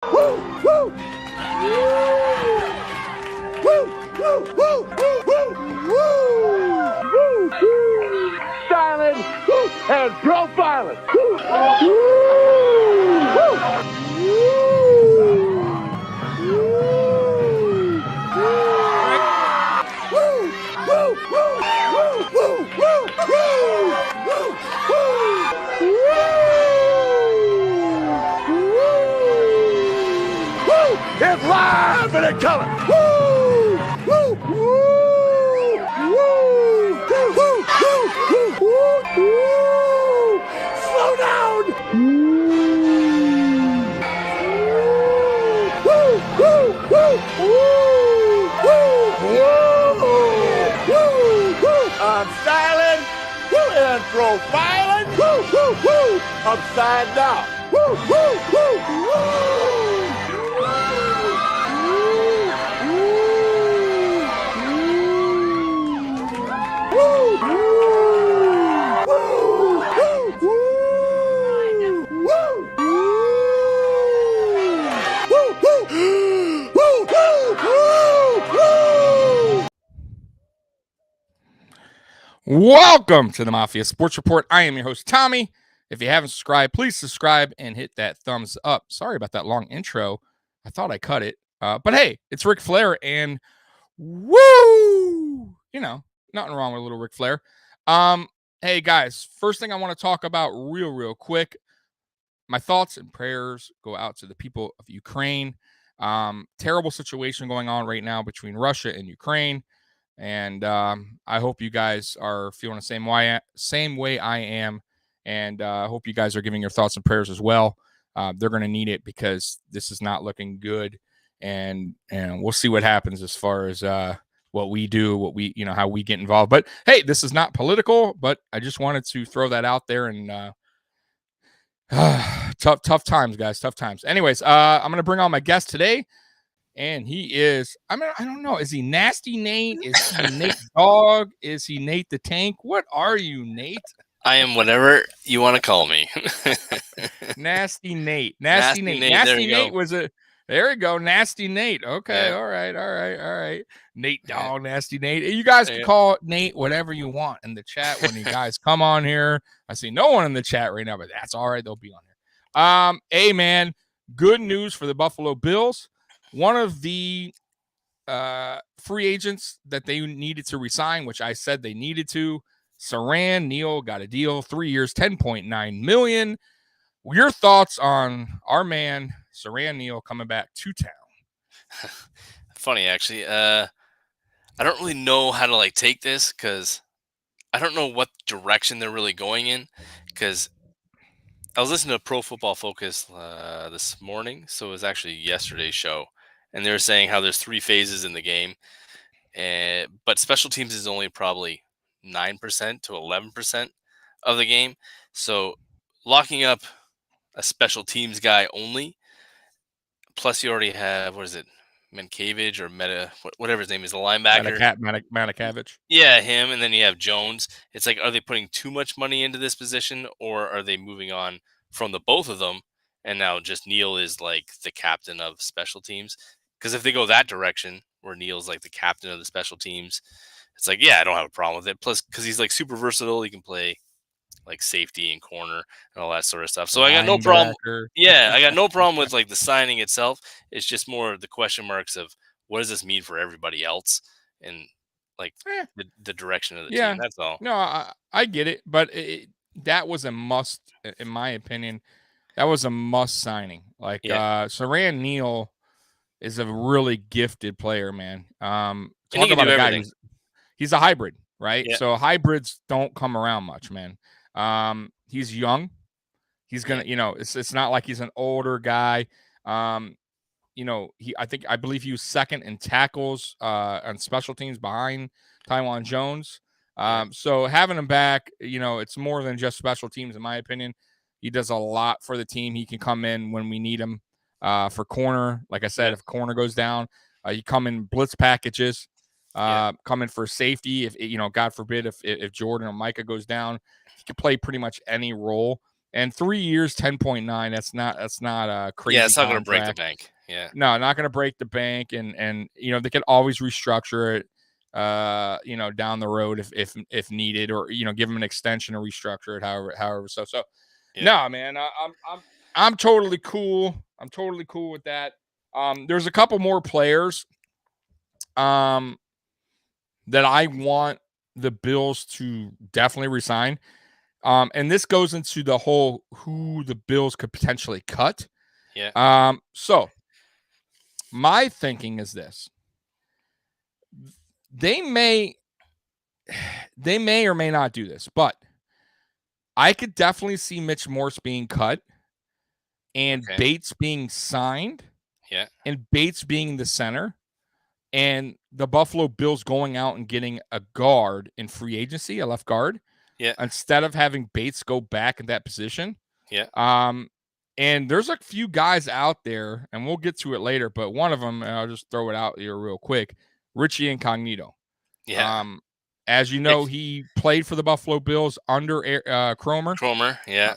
Woo! Woo! Woo! Woo! Woo! Woo! Woo! Woo! Styling and profiling. Woo! It's live and in color. Woo! Woo! Woo! Woo! Woo! Woo! Woo! Woo! Slow down. Woo! Woo! Woo! Woo! Woo! Woo! Woo! I'm styling and profiling. Woo! Woo! Woo! Upside down. Woo! Woo! Woo! Woo! Welcome to the Mafia Sports Report. I am your host, Tommy. If you haven't subscribed, please subscribe and hit that thumbs up. Sorry about that long intro. I thought I cut it. But hey, it's Ric Flair and woo! You know, nothing wrong with a little Ric Flair. Hey guys, first thing I want to talk about real quick. My thoughts and prayers go out to the people of Ukraine. Terrible situation going on right now between Russia and Ukraine. And I hope you guys are feeling the same way I am. And I hope you guys are giving your thoughts and prayers as well. They're going to need it because this is not looking good. And we'll see what happens as far as what we do, how we get involved. But hey, this is not political, but I just wanted to throw that out there. And tough times, guys, tough times. Anyways, I'm going to bring on my guest today. And he is, I don't know. Is he Nasty Nate? Is he Nate Dogg? Is he Nate the Tank? What are you, Nate? I am whatever you want to call me. Nasty Nate. Nasty Nate. Nasty Nate was a, there we go. Nasty Nate. Okay. Yeah. All right. Nate Dogg, Nasty Nate. You guys can call Nate whatever you want in the chat when you guys come on here. I see no one in the chat right now, but that's all right. They'll be on here. Hey, man, good news for the Buffalo Bills. One of the free agents that they needed to resign, which I said they needed to, Siran, Neal got a deal, 3 years, $10.9 million. Your thoughts on our man, Siran Neal, coming back to town? Funny, actually. I don't really know how to take this because I don't know what direction they're really going in because I was listening to Pro Football Focus this morning, so it was actually yesterday's show. And they were saying how there's 3 phases in the game, but special teams is only probably 9% to 11% of the game. So locking up a special teams guy only, plus you already have, Mccaffrey or whatever his name is, the linebacker. Mccaffrey. Yeah, him, and then you have Jones. It's like, are they putting too much money into this position, or are they moving on from the both of them? And now just Neal is like the captain of special teams. Because if they go that direction, where Neal's like the captain of the special teams, it's like, yeah, I don't have a problem with it. Plus, because he's like super versatile, he can play like safety and corner and all that sort of stuff. So I got no problem. Yeah, I got no problem with like the signing itself. It's just more the question marks of what does this mean for everybody else and like the direction of the team. That's all. No, I get it, but that was a must, in my opinion. That was a must signing. Like Siran Neal is a really gifted player, man. Talk about a guy he's a hybrid, right? Yeah. So hybrids don't come around much, man. He's young. He's gonna, it's not like he's an older guy. I believe he was second in tackles on special teams behind Taiwan Jones. So having him back, it's more than just special teams, in my opinion. He does a lot for the team. He can come in when we need him. For corner, like I said, if corner goes down, you come in blitz packages, come in for safety. If God forbid, if Jordan or Micah goes down, he can play pretty much any role. And 3 years, 10.9. That's not a crazy. Yeah, it's not going contract. to break the bank. Yeah. No, not going to break the bank, and they could always restructure it, down the road if needed, or give them an extension or restructure it however. So yeah. No, man, I'm totally cool. I'm totally cool with that. There's a couple more players, that I want the Bills to definitely resign. And this goes into the whole who the Bills could potentially cut. Yeah. So my thinking is this. They may or may not do this, but I could definitely see Mitch Morris being cut and Bates being signed. Yeah. And Bates being the center, and the Buffalo Bills going out and getting a guard in free agency, a left guard. Yeah. Instead of having Bates go back in that position. Yeah. And there's a few guys out there, and we'll get to it later, but one of them, and I'll just throw it out here real quick, Richie Incognito. Yeah. As you know, he played for the Buffalo Bills under Cromer. Yeah.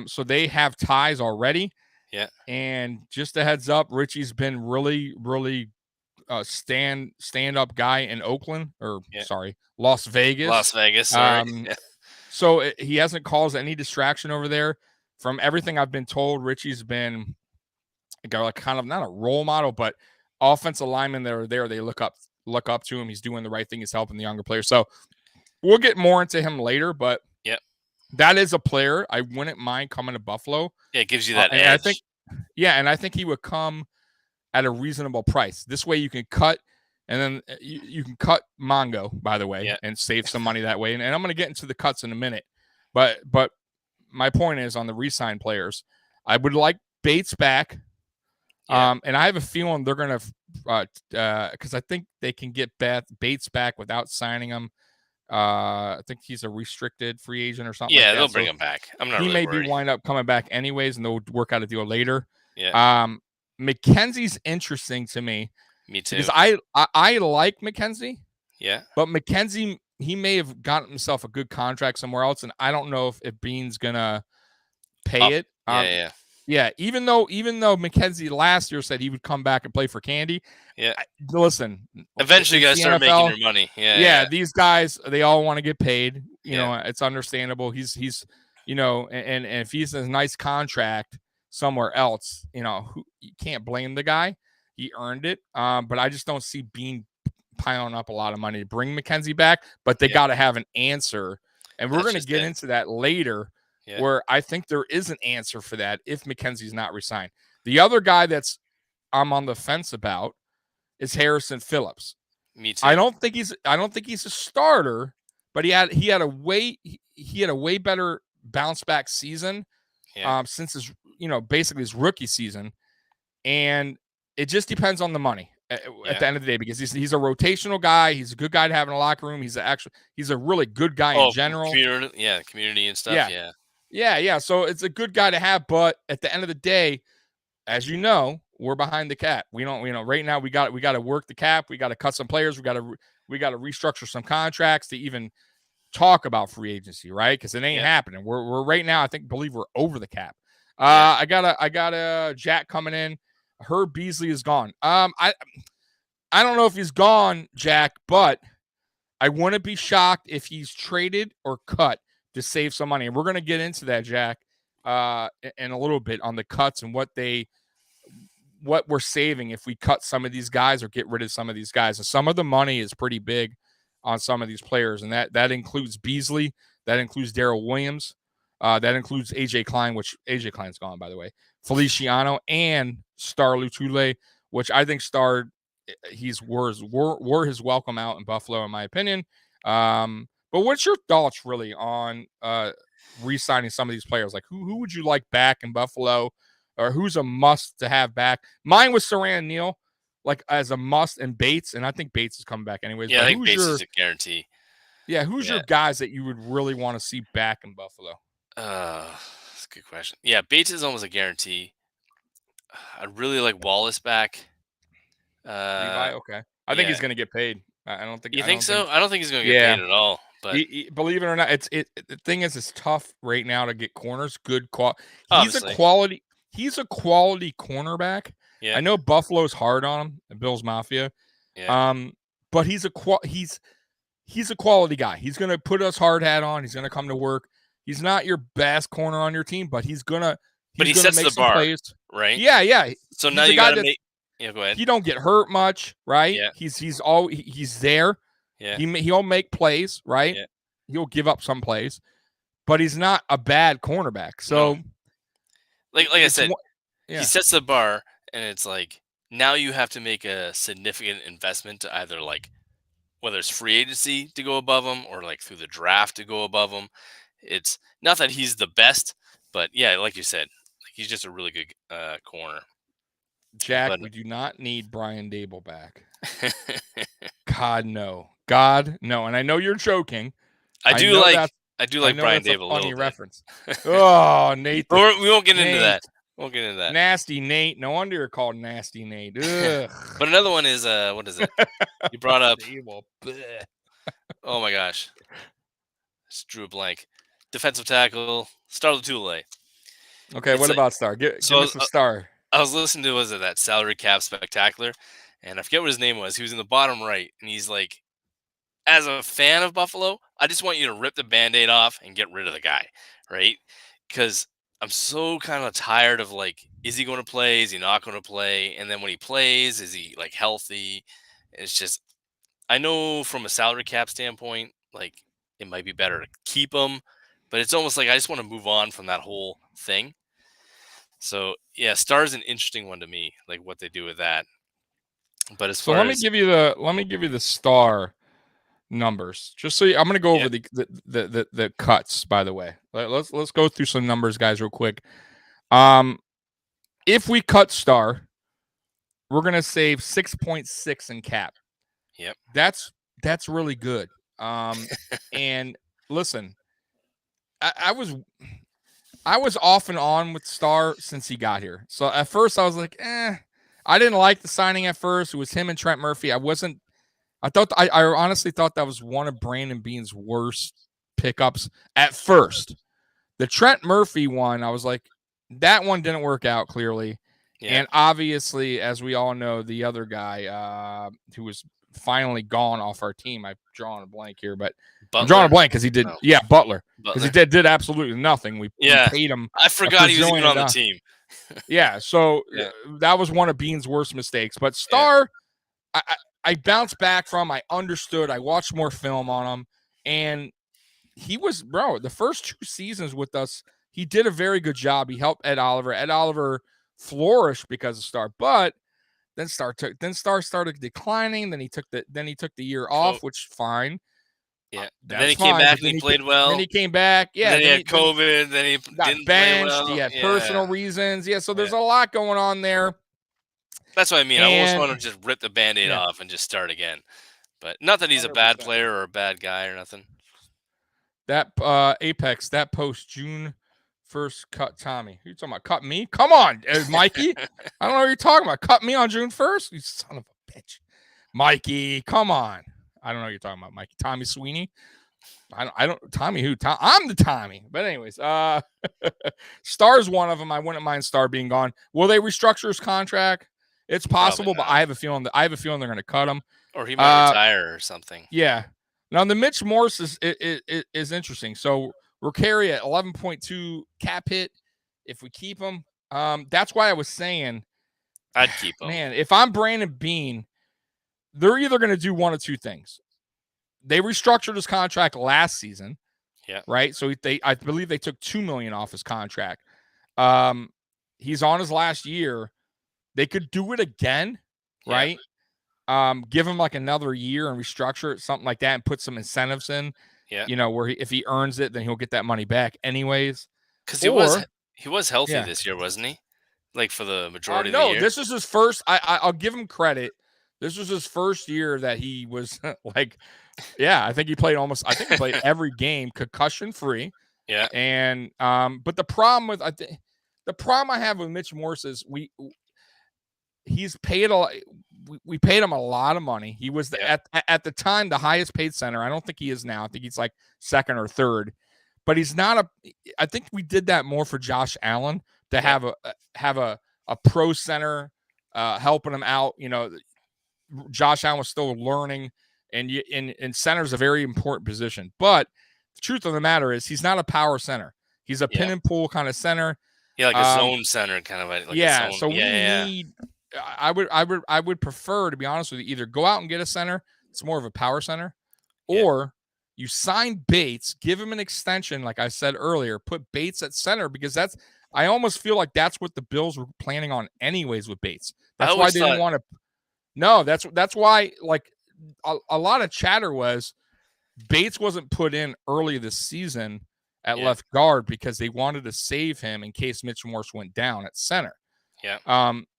So they have ties already. Yeah. And just a heads up, Richie's been really, really stand-up guy in Oakland, or Las Vegas. Sorry. So he hasn't caused any distraction over there. From everything I've been told, Richie's been kind of not a role model, but offensive linemen that are there, they look up to him. He's doing the right thing. He's helping the younger players. So we'll get more into him later, but that is a player I wouldn't mind coming to Buffalo. Yeah, it gives you that edge. And I think he would come at a reasonable price. This way you can cut, and then you can cut Mongo, by the way, and save some money that way. And I'm going to get into the cuts in a minute. But my point is, on the re-sign players, I would like Bates back. And I have a feeling they're going to, because I think they can get Bates back without signing him. I think he's a restricted free agent or something. Yeah, they'll bring him back. I'm not. He really may worried. be wind up coming back anyways, and they'll work out a deal later. Yeah. McKenzie's interesting to me. Me too. Because I like McKenzie. Yeah. But McKenzie, he may have gotten himself a good contract somewhere else, and I don't know if Bean's gonna pay it. Yeah. Even though McKenzie last year said he would come back and play for Candy. Yeah. Listen. Eventually, you guys start making your money. Yeah. These guys, they all want to get paid. You know, it's understandable. He's and if he's in a nice contract somewhere else, you can't blame the guy. He earned it. But I just don't see Bean piling up a lot of money to bring McKenzie back. But they got to have an answer, and we're going to get into that later. Yeah. Where I think there is an answer for that if McKenzie's not resigned. The other guy I'm on the fence about is Harrison Phillips. Me too. I don't think he's a starter, but he had a way better bounce back season since his basically his rookie season, and it just depends on the money at the end of the day, because he's a rotational guy. He's a good guy to have in a locker room. He's a really good guy in general. Community and stuff. Yeah. So it's a good guy to have, but at the end of the day, as you know, we're behind the cap. We don't, right now we got to work the cap. We got to cut some players. We got to restructure some contracts to even talk about free agency, right? Because it ain't happening. We're right now, I believe we're over the cap. I got a Jack coming in. Herb Beasley is gone. I don't know if he's gone, Jack, but I wouldn't be shocked if he's traded or cut to save some money. And we're going to get into that, Jack, in a little bit on the cuts and what we're saving if we cut some of these guys or get rid of some of these guys. And some of the money is pretty big on some of these players. And that includes Beasley. That includes Daryl Williams. That includes AJ Klein, which AJ Klein's gone, by the way. Feliciano and Star Lutule, which I think Star, wore his welcome out in Buffalo, in my opinion. But what's your thoughts really on re-signing some of these players? Like who would you like back in Buffalo, or who's a must to have back? Mine was Siran Neal, like as a must, and Bates, and I think Bates is coming back anyways. Yeah, I think Bates is a guarantee. Yeah, who's your guys that you would really want to see back in Buffalo? That's a good question. Yeah, Bates is almost a guarantee. I'd really like Wallace back. Levi, okay. I think he's going to get paid. I don't think. You think so? I don't think he's going to get paid at all. But believe it or not, the thing is, it's tough right now to get corners. Good quality. obviously. He's a quality cornerback. Yeah. I know Buffalo's hard on him, Bill's Mafia. Yeah. But he's a quality guy. He's gonna put us hard hat on. He's gonna come to work. He's not your best corner on your team, but he's gonna sets make the some bar, plays. right? Yeah. So He's now the you guy got to make. Yeah, go ahead. He don't get hurt much, right? Yeah. He's there. Yeah. He'll make plays, right? Yeah. He'll give up some plays, but he's not a bad cornerback. So, No. like I said, yeah. he sets the bar, and it's like now you have to make a significant investment to either like whether it's free agency to go above him or like through the draft to go above him. It's not that he's the best, but yeah, like you said, he's just a really good corner. Jack, we do not need Brian Dable back. God no. And I know you're joking. I do like Brian Dable a funny little reference. Oh, Nate. We won't get into that. We'll get into that. Nasty Nate. No wonder you're called Nasty Nate. Ugh. But another one is what is it? You brought up. Dable. Oh my gosh. Just drew a blank. Defensive tackle, Star Lotulelei. Okay, what about Star? Give me some Star. I was listening to that salary cap spectacular, and I forget what his name was. He was in the bottom right, and he's like, as a fan of Buffalo, I just want you to rip the Band-Aid off and get rid of the guy, right? Because I'm so kind of tired of like, is he going to play? Is he not going to play? And then when he plays, is he like healthy? It's just, I know from a salary cap standpoint, like it might be better to keep him, but it's almost like I just want to move on from that whole thing. So yeah, Star's an interesting one to me, like what they do with that. But as far let me give you the Star numbers, just so I'm going to go over the cuts. By the way, let's go through some numbers, guys, real quick. If we cut Star, we're going to save 6.6 in cap. Yep, that's really good. And listen, I was off and on with Star since he got here. So at first I was like, I didn't like the signing at first. It was him and Trent Murphy. I honestly thought that was one of Brandon Beane's worst pickups at first. The Trent Murphy one, I was like, that one didn't work out clearly. Yeah. And obviously, as we all know, the other guy who was finally gone off our team, I've drawn a blank here, but Butler? I'm drawing a blank because he did. No. Yeah, Butler. Because he did absolutely nothing. We paid him. I forgot he was even on the team. Yeah, so that was one of Beane's worst mistakes. But Star, I bounced back from. I understood. I watched more film on him, and he was, the first 2 seasons with us, he did a very good job. He helped Ed Oliver. Ed Oliver flourished because of Star, but then Star started declining. Then he took the year off, which fine. Yeah. Then he came back and he played well. Then he came back. Yeah. Then he had COVID. Then he got didn't benched. play well. He had personal reasons. Yeah. So there's a lot going on there. That's what I mean. I almost want to just rip the Band-Aid off and just start again. But not that he's 100%. A bad player or a bad guy or nothing. That Apex, that post June 1st cut Tommy. Who you talking about? Cut me? Come on, Mikey. I don't know what you're talking about. Cut me on June 1st? You son of a bitch. Mikey, come on. I don't know what you're talking about, Mikey. Tommy Sweeney. I don't Tommy who? I'm the Tommy. But anyways, Star's one of them. I wouldn't mind Star being gone. Will they restructure his contract? It's possible, but I have a feeling they're going to cut him. Or he might retire or something. Yeah. Now the Mitch Morris is interesting. So we're carry at 11.2 cap hit if we keep him. That's why I was saying I'd keep him. Man, if I'm Brandon Beane, they're either going to do one of two things. They restructured his contract last season. Yeah. Right. So I believe they took $2 million off his contract. He's on his last year. They could do it again. Right. Give him like another year and restructure it, something like that, and put some incentives in. Yeah. Where if he earns it, then he'll get that money back anyways. Because he was healthy this year, wasn't he? Like for the majority of the year. No, this is his first. I'll give him credit. This was his first year that he was like, I think he played every game concussion free. Yeah. And but the problem I have with Mitch Morris is he's paid a lot. we paid him a lot of money. He was at the time the highest paid center. I don't think he is now. I think he's like second or third, but he's not I think we did that more for Josh Allen to have a pro center helping him out. Josh Allen was still learning, and center is a very important position. But the truth of the matter is, he's not a power center. He's a pin and pull kind of center. Yeah, like a zone center kind of. Like a zone, so we need. I would prefer, to be honest with you, either go out and get a center. It's more of a power center, or you sign Bates, give him an extension, like I said earlier. Put Bates at center, because I almost feel like that's what the Bills were planning on anyways with Bates. That's why they didn't want to. No, that's why, like, a lot of chatter was Bates wasn't put in early this season at left guard because they wanted to save him in case Mitch Morris went down at center. Yeah.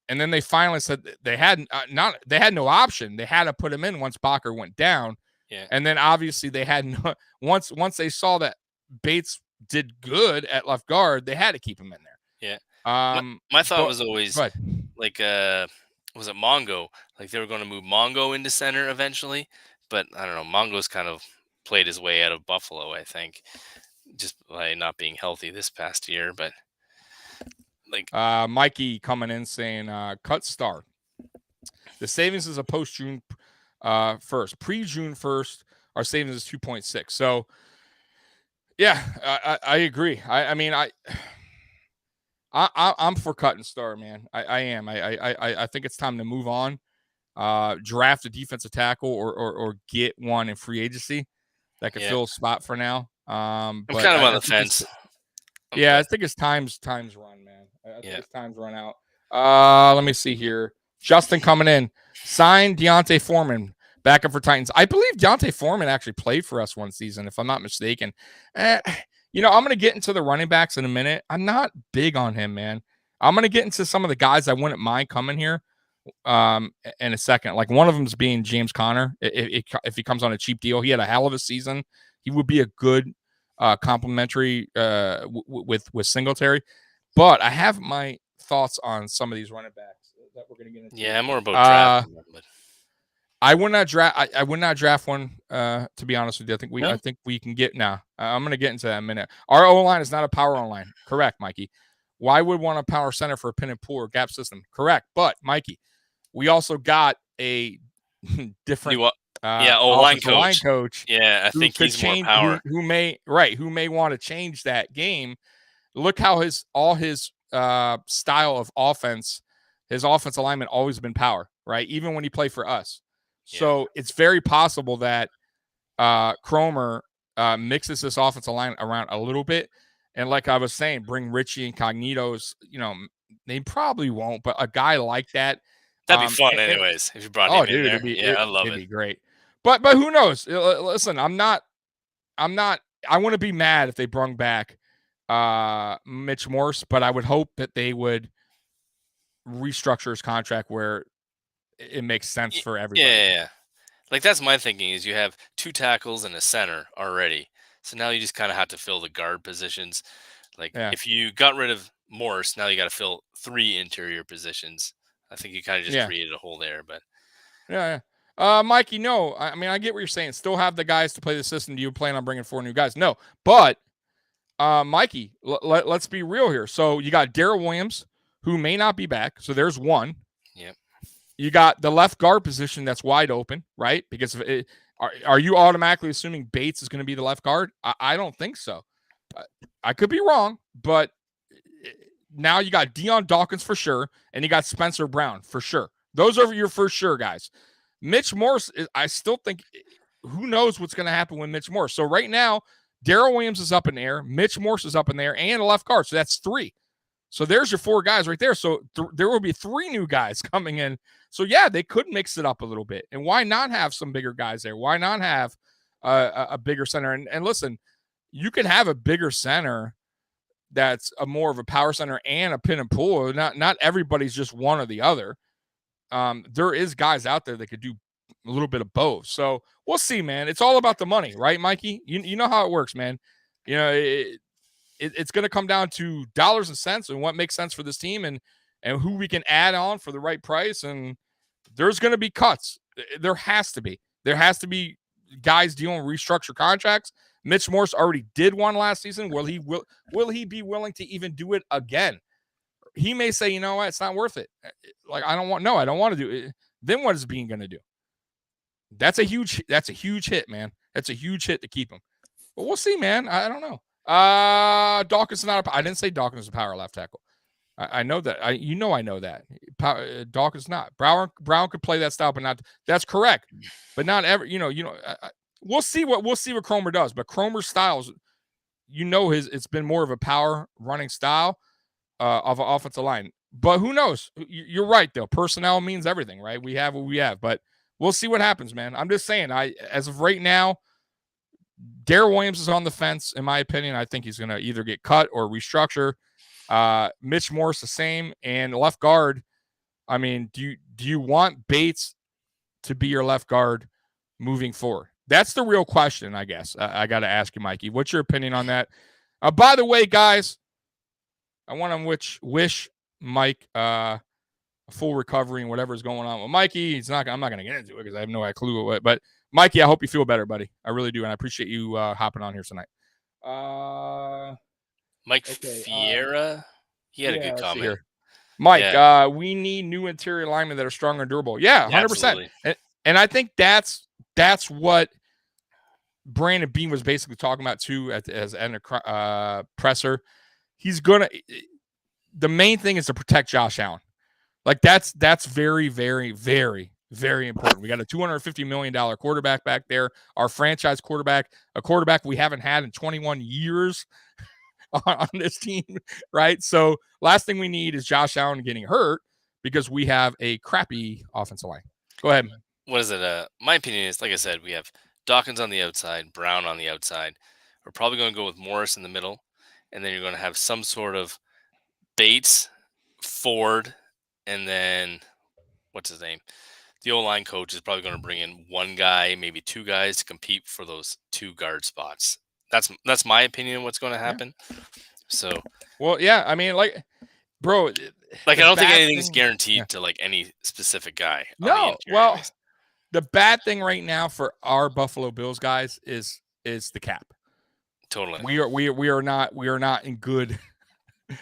And then they finally said they had no option. They had to put him in once Bakker went down. Yeah. And then obviously they had once they saw that Bates did good at left guard, they had to keep him in there. Yeah. My thought was always like was it Mongo? Like they were going to move Mongo into center eventually, but I don't know. Mongo's kind of played his way out of Buffalo, I think, just by not being healthy this past year. But like Mikey coming in saying, cut Star. The savings is a post June 1st. Pre June 1st, our savings is 2.6. So yeah, I agree. I mean, I'm for cutting Star, man. I am. I think it's time to move on. Draft a defensive tackle or get one in free agency that can fill a spot for now. I'm kind of on the fence. I think it's time's run, man. I think it's time's run out. Let me see here. Justin coming in. Signed Deontay Foreman, backup for Titans. I believe Deontay Foreman actually played for us one season, if I'm not mistaken. I'm going to get into the running backs in a minute. I'm not big on him, man. I'm going to get into some of the guys I wouldn't mind coming here in a second. Like one of them is being James Conner. If he comes on a cheap deal, he had a hell of a season. He would be a good complimentary with Singletary. But I have my thoughts on some of these running backs that we're going to get into. Yeah, more about drafting them, but I would not draft. I would not draft one. To be honest with you, I think we can get now. I'm going to get into that in a minute. Our O line is not a power O line. Correct, Mikey. Why would want a power center for a pin and pull or gap system? Correct, but Mikey, we also got a different line coach. Yeah, I think he's more power. Who may want to change that game. Look how all his style of offense, his offense alignment always been power, right? Even when he played for us. So it's very possible that Cromer mixes this offensive line around a little bit. And like I was saying, bring Richie Incognitos, they probably won't, but a guy like that. That'd be fun anyways, if you brought him in there. I love it. It'd be great. But who knows? Listen, I want to be mad if they brung back Mitch Morris, but I would hope that they would restructure his contract where it makes sense for everybody. Yeah. Like that's my thinking is you have 2 tackles and a center already. So now you just kind of have to fill the guard positions. Like if you got rid of Morris, now you got to fill 3 interior positions. I think you kind of just created a hole there, but Mikey, no, I mean, I get what you're saying. Still have the guys to play the system. Do you plan on bringing 4 new guys? No, but Mikey, let's be real here. So you got Daryl Williams, who may not be back. So there's one. Yep. You got the left guard position that's wide open, right? Because are you automatically assuming Bates is going to be the left guard? I don't think so. I could be wrong, but now you got Deion Dawkins for sure, and you got Spencer Brown for sure. Those are your for sure guys. Mitch Morris, I still think, who knows what's going to happen with Mitch Morris. So right now, Daryl Williams is up in the air, Mitch Morris is up in there, and a left guard. So that's 3. So there's your 4 guys right there. So there will be 3 new guys coming in. So yeah, they could mix it up a little bit. And why not have some bigger guys there? Why not have a bigger center? And listen, you can have a bigger center that's a more of a power center and a pin and pull. Not everybody's just one or the other. There is guys out there that could do a little bit of both. So we'll see, man. It's all about the money, right, Mikey? You know how it works, man. It's going to come down to dollars and cents and what makes sense for this team and who we can add on for the right price. And there's going to be cuts. There has to be. There has to be guys dealing with restructure contracts. Mitch Morris already did one last season. Will he be willing to even do it again? He may say, you know what, it's not worth it. Like, I don't want to do it. Then what is Bean going to do? That's a huge hit, man. That's a huge hit to keep him. But we'll see, man. I don't know. Dawkins is not. I didn't say Dawkins is a power left tackle. I know that. I know that. Dawkins not. Brown could play that style, but not. That's correct. But not ever. We'll see what Cromer does. But Cromer's styles, it's been more of a power running style of an offensive line. But who knows? You're right, though. Personnel means everything, right? We have what we have, but we'll see what happens, man. I'm just saying. As of right now, Daryl Williams is on the fence, in my opinion. I think he's going to either get cut or restructure. Mitch Morris the same, and left guard. I mean, do you want Bates to be your left guard moving forward? That's the real question, I guess. I got to ask you, Mikey. What's your opinion on that? By the way, guys, I want to wish Mike a full recovery and whatever's going on with Mikey. I'm not going to get into it because I have no clue what. But Mikey, I hope you feel better, buddy. I really do, and I appreciate you hopping on here tonight. Mike Fiera, he had a good comment. Here. Mike, we need new interior linemen that are strong and durable. Yeah, 100%. And I think that's what Brandon Beane was basically talking about too as a presser. He's gonna. The main thing is to protect Josh Allen. Like that's very, very, very, very important. We got a $250 million quarterback back there, our franchise quarterback, a quarterback we haven't had in 21 years on this team, right? So last thing we need is Josh Allen getting hurt because we have a crappy offensive line. Go ahead. What is it? My opinion is, like I said, we have Dawkins on the outside, Brown on the outside. We're probably going to go with Morris in the middle, and then you're going to have some sort of Bates, Ford, and then what's his name? The O-line coach is probably going to bring in one guy, maybe two guys to compete for those two guard spots. That's my opinion of what's going to happen. Yeah. So, well, yeah, I mean, like, bro, like I don't think anything's guaranteed to like any specific guy. No, well, anyways. The bad thing right now for our Buffalo Bills guys is the cap. Totally, we are not in good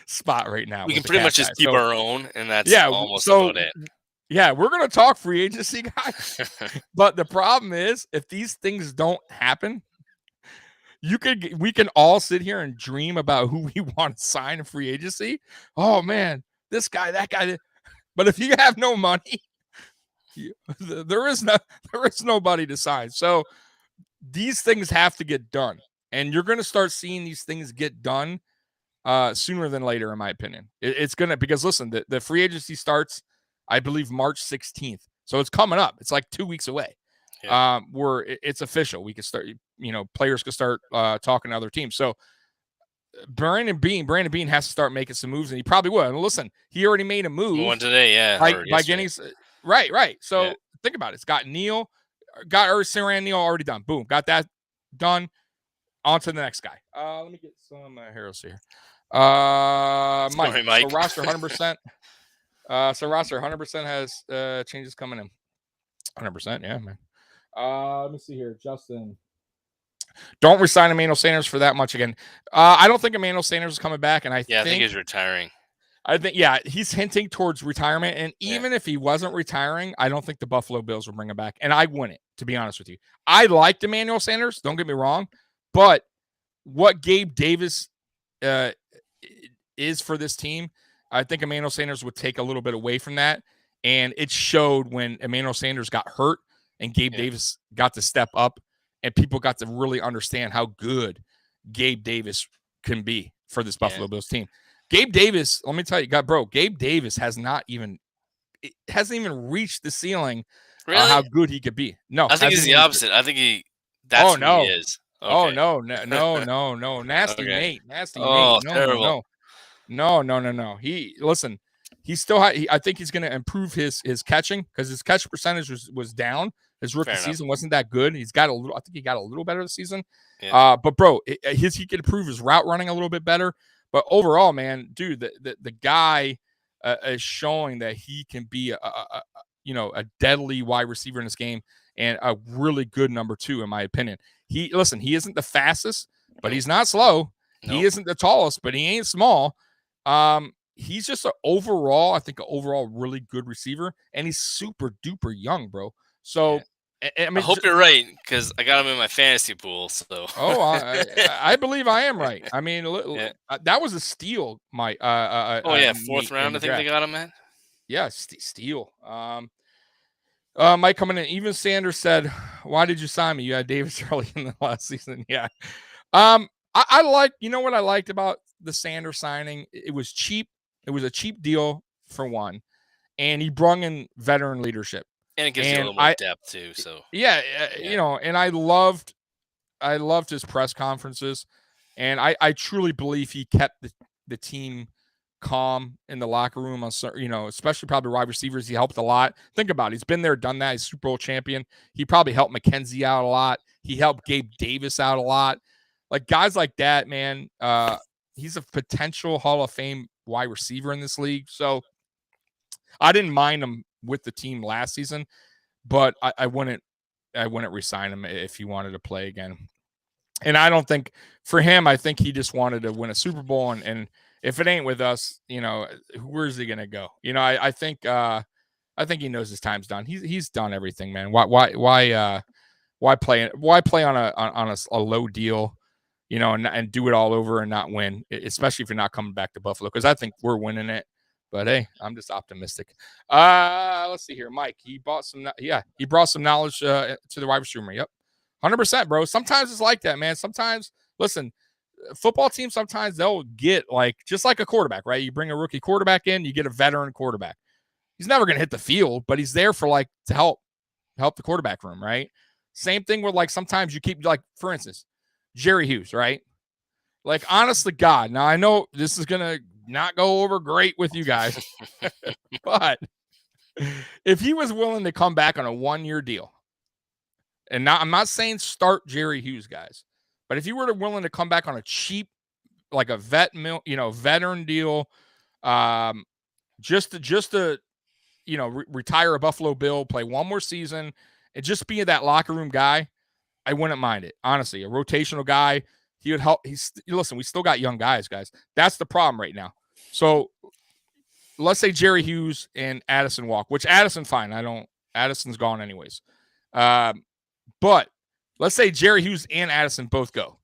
spot right now. We can pretty much just keep our own, and that's almost about it. Yeah, we're gonna talk free agency, guys. But the problem is, if these things don't happen, we can all sit here and dream about who we want to sign in free agency. Oh man, this guy, that guy. But if you have no money, there is nobody to sign. So these things have to get done, and you're going to start seeing these things get done sooner than later, in my opinion. It's gonna, because listen, the free agency starts, I believe, March 16th, so it's coming up. It's like 2 weeks away. Yeah. Where it's official. We can start, players can start talking to other teams. So Brandon Beane has to start making some moves, and he probably will. And listen, he already made a move. One today, by getting right. So think about it. It's got Neal, Siran Neal already done. Boom, got that done. On to the next guy. Let me get some heroes here. Mike. So roster 100%. So roster 100% has changes coming in. 100%, yeah, man. Let me see here. Justin. Don't resign Emmanuel Sanders for that much again. I don't think Emmanuel Sanders is coming back, and I think he's retiring. I think, he's hinting towards retirement. And even if he wasn't retiring, I don't think the Buffalo Bills will bring him back. And I wouldn't, to be honest with you. I liked Emmanuel Sanders. Don't get me wrong. But what Gabe Davis is for this team, I think Emmanuel Sanders would take a little bit away from that. And it showed when Emmanuel Sanders got hurt and Gabe Davis got to step up, and people got to really understand how good Gabe Davis can be for this Buffalo Bills team. Gabe Davis, let me tell you, Gabe Davis hasn't even reached the ceiling of how good he could be. No, I think he's the opposite. I think that's who he is. Okay. Oh, no. Nasty Nate. Nasty Nate. No, terrible. No. He still I think he's going to improve his catching, because his catch percentage was down. His rookie season wasn't that good. I think he got a little better this season. Yeah. But bro, he could improve his route running a little bit better. But overall, man, dude, the guy is showing that he can be a deadly wide receiver in this game and a really good number 2, in my opinion. He isn't the fastest, but he's not slow. He isn't the tallest, but he ain't small. He's just I think an overall really good receiver, and he's super duper young, bro. So I hope you're right, because I got him in my fantasy pool. So I believe I am right. I mean, that was a steal. My 4th round. I think they got him at. Yeah, steal. Mike coming in. Even Sanders said, "Why did you sign me? You had Davis early in the last season." Yeah. I like. You know what I liked about the Sanders signing? It was cheap. It was a cheap deal for one, and he brought in veteran leadership. And it gives you a little more depth too. So and I loved his press conferences, and I truly believe he kept the team calm in the locker room. Especially probably wide receivers, he helped a lot. Think about it. He's been there, done that. He's Super Bowl champion. He probably helped McKenzie out a lot. He helped Gabe Davis out a lot. Like guys like that, man. He's a potential Hall of Fame wide receiver in this league. So I didn't mind him with the team last season, but I wouldn't resign him if he wanted to play again. And I don't think for him, I think he just wanted to win a Super Bowl, and if it ain't with us, where's he gonna go? I think he knows his time's done. He's done everything, man. Why play on a low deal, and do it all over and not win, especially if you're not coming back to Buffalo, because I think we're winning it. But hey, I'm just optimistic. Let's see here. Mike, he brought some knowledge to the wide receiver. Yep. 100%, bro. Sometimes it's like that, man. Sometimes, listen, football teams, sometimes they'll get just like a quarterback, right? You bring a rookie quarterback in, you get a veteran quarterback. He's never going to hit the field, but he's there for to help the quarterback room, right? Same thing with sometimes you keep for instance, Jerry Hughes, right? Honest to God. Now I know this is going to not go over great with you guys, but if he was willing to come back on a 1-year deal, and I'm not saying start Jerry Hughes, guys, but if you were willing to come back on a cheap, a veteran deal, just to retire a Buffalo Bill, play one more season, and just be that locker room guy, I wouldn't mind it. Honestly, a rotational guy, he would help. Listen, we still got young guys. That's the problem right now. So let's say Jerry Hughes and Addison walk, which Addison, fine. Addison's gone anyways. But let's say Jerry Hughes and Addison both go.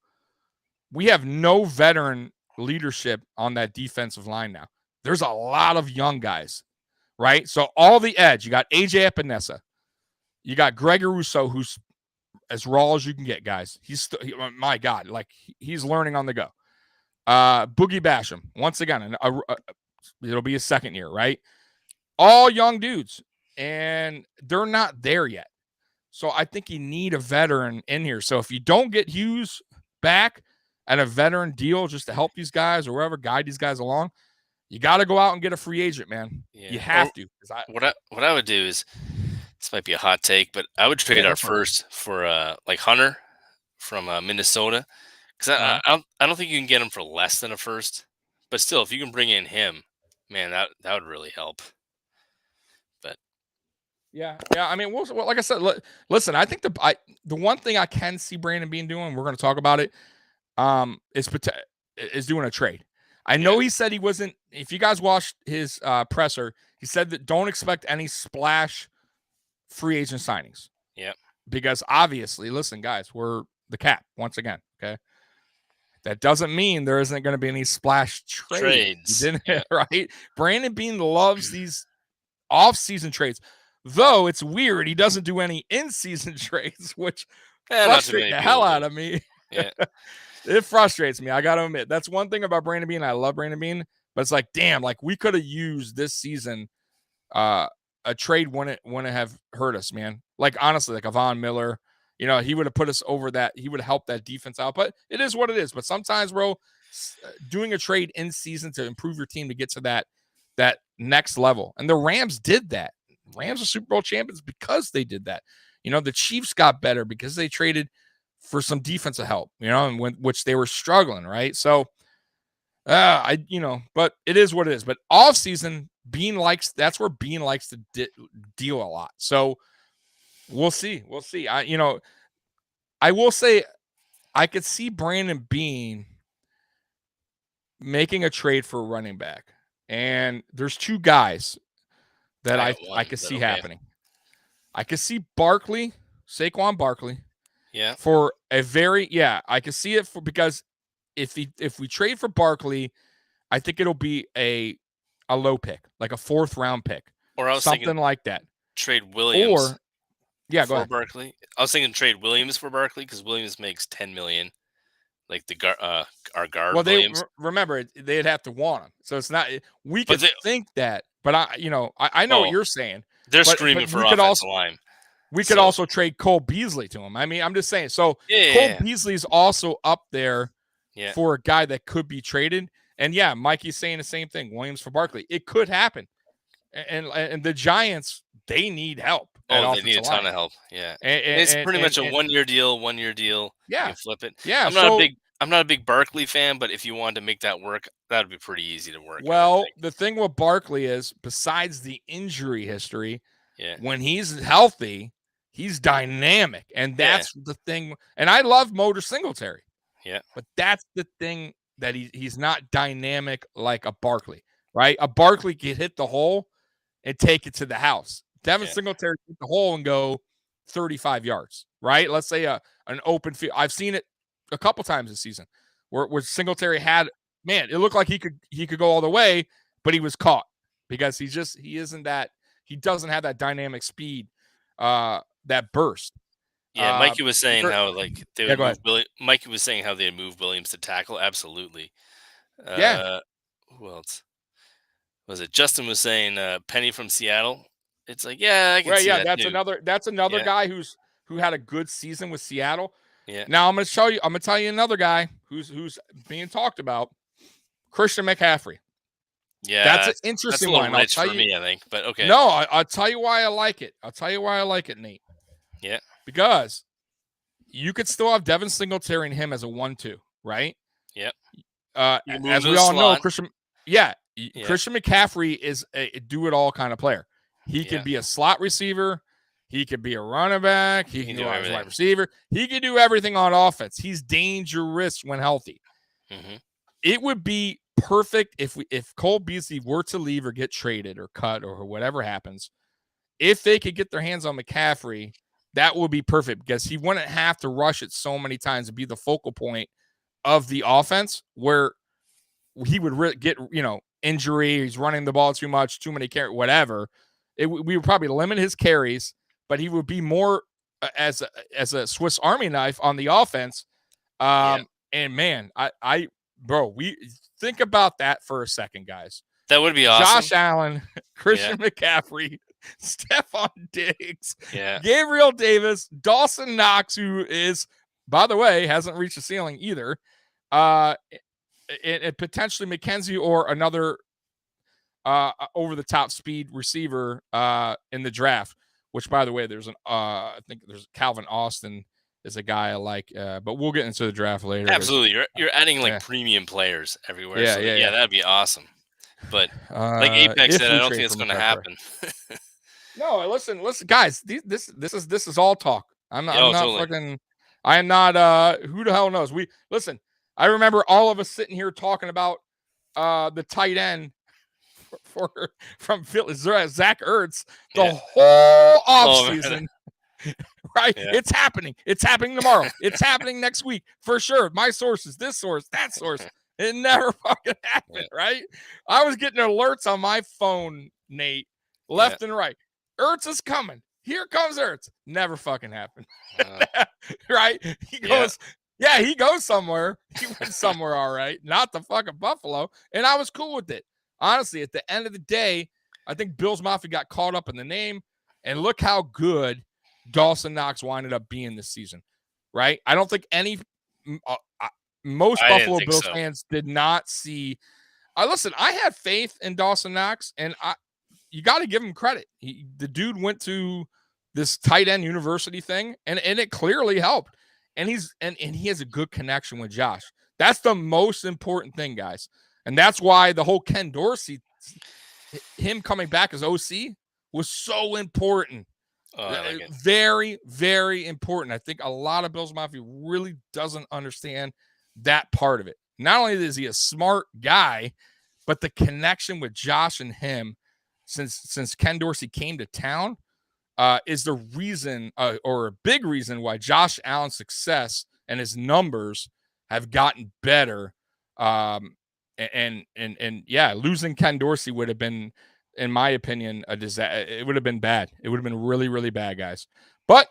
We have no veteran leadership on that defensive line now. There's a lot of young guys, right? So all the edge, you got AJ Epinesa. You got Gregory Rousseau, who's as raw as you can get, guys. My God, he's learning on the go. Boogie Basham, once again, it'll be his second year, right? All young dudes, and they're not there yet. So I think you need a veteran in here. So if you don't get Hughes back at a veteran deal just to help these guys or wherever, guide these guys along, you got to go out and get a free agent, man. Yeah. You have to. What I would do is, this might be a hot take, but I would trade our first for Hunter from Minnesota, because I don't think you can get him for less than a first. But still, if you can bring in him, man, that would really help. But yeah. I mean, like I said, listen. I think the one thing I can see Brandon Beane doing, we're going to talk about it, is doing a trade. I know he said he wasn't. If you guys watched his presser, he said that don't expect any splash free agent signings. Yeah. Because obviously, listen, guys, we're the cap once again. Okay. That doesn't mean there isn't going to be any splash trades. Right? Brandon Beane loves these off-season trades. Though it's weird, he doesn't do any in-season trades, which frustrates the hell out of me. Yeah. It frustrates me. I got to admit. That's one thing about Brandon Beane. I love Brandon Beane, but it's damn, we could have used this season a trade wouldn't have hurt us, man. Honestly, a Von Miller, he would have put us over that. He would have helped that defense out, but it is what it is. But sometimes, bro, doing a trade in season to improve your team to get to that next level. And the Rams did that. Rams are Super Bowl champions because they did that. The Chiefs got better because they traded for some defensive help, and which they were struggling, right? So But it is what it is. But off season, that's where Bean likes to deal a lot. So we'll see. I will say I could see Brandon Bean making a trade for a running back. And there's two guys that I could see happening. I could see Saquon Barkley. Yeah. For a I could see it because if we trade for Barkley, I think it'll be a low pick, like a 4th round pick. Or I was something thinking like that. Trade Williams. For Barkley. I was thinking trade Williams for Barkley because Williams makes $10 million. Like our guard. Well, Williams. Remember they'd have to want him, so it's not. We could think that, but I know what you're saying. They're screaming for offensive line. We could also trade Cole Beasley to him. I mean, I'm just saying. So Cole Beasley's also up there for a guy that could be traded. And Mikey's saying the same thing. Williams for Barkley. It could happen. And the Giants, they need help. Oh, they need a ton of help. Yeah. It's pretty much a 1-year deal. Yeah. You can flip it. Yeah. I'm not a big Barkley fan, but if you wanted to make that work, that would be pretty easy to work. Well, the thing with Barkley is, besides the injury history, when he's healthy, he's dynamic. And that's the thing. And I love Motor Singletary. Yeah. But that's the thing, that he's not dynamic like a Barkley, right? A Barkley can hit the hole and take it to the house. Devin Singletary hit the hole and go 35 yards, right? Let's say an open field. I've seen it a couple times this season where Singletary it looked like he could go all the way, but he was caught because he doesn't have that dynamic speed, that burst. Yeah, Mikey was saying how they would Mikey was saying how they'd move Williams to tackle. Absolutely. Who else was it? Justin was saying Penny from Seattle. It's like, I can see that. That's another guy who had a good season with Seattle. Yeah. Now I'm going to tell you another guy who's being talked about, Christian McCaffrey. Yeah, that's an interesting one. I'll tell you, me, I think, but okay. No, I'll tell you why I like it. Nate. Yeah. Because you could still have Devin Singletary and him as a 1-2, right? Yep. As we all know, Christian McCaffrey is a do-it-all kind of player. He could be a slot receiver. He could be a running back. He can do a wide receiver. He can do everything on offense. He's dangerous when healthy. Mm-hmm. It would be perfect if Cole Beasley were to leave or get traded or cut or whatever happens. If they could get their hands on McCaffrey, that would be perfect because he wouldn't have to rush it so many times and be the focal point of the offense where he would get, injury. He's running the ball too much, too many carries, whatever. We would probably limit his carries, but he would be more as a Swiss Army knife on the offense. And man, we think about that for a second, guys. That would be awesome. Josh Allen, Christian McCaffrey, Stephon Diggs, Yeah. Gabriel Davis, Dawson Knox, who is, by the way, hasn't reached the ceiling either. And potentially McKenzie or another over-the-top speed receiver in the draft, which, by the way, I think there's Calvin Austin is a guy I like, but we'll get into the draft later. Absolutely. You're adding like premium players everywhere. Yeah, that'd be awesome. But like Apex said, I don't think it's going to happen. No, listen, guys. This is all talk. I'm not totally. fucking. I am not. Who the hell knows? Listen. I remember all of us sitting here talking about the tight end from Phillips, Zach Ertz, the whole offseason. Right? Yeah. It's happening. It's happening tomorrow. It's happening next week for sure. My sources, this source, that source. It never fucking happened, right? I was getting alerts on my phone, Nate, left and right. Ertz is coming. Here comes Ertz. Never fucking happened. Right? He goes, he goes somewhere. He went somewhere, all right. Not the fucking Buffalo. And I was cool with it. Honestly, at the end of the day, I think Bills Mafia got caught up in the name. And look how good Dawson Knox winded up being this season, right? I don't think most Buffalo Bills fans did not see. Listen, I had faith in Dawson Knox, and you got to give him credit. The dude went to this tight end university thing, and it clearly helped. And he has a good connection with Josh. That's the most important thing, guys. And that's why the whole Ken Dorsey, him coming back as OC was so important. Oh, I like it. Very, very important. I think a lot of Bills Mafia really doesn't understand that part of it. Not only is he a smart guy, but the connection with Josh and him since Ken Dorsey came to town is the reason or a big reason why Josh Allen's success and his numbers have gotten better. And yeah, losing Ken Dorsey would have been, in my opinion, a disaster. It would have been bad. It would have been really, really bad, guys. But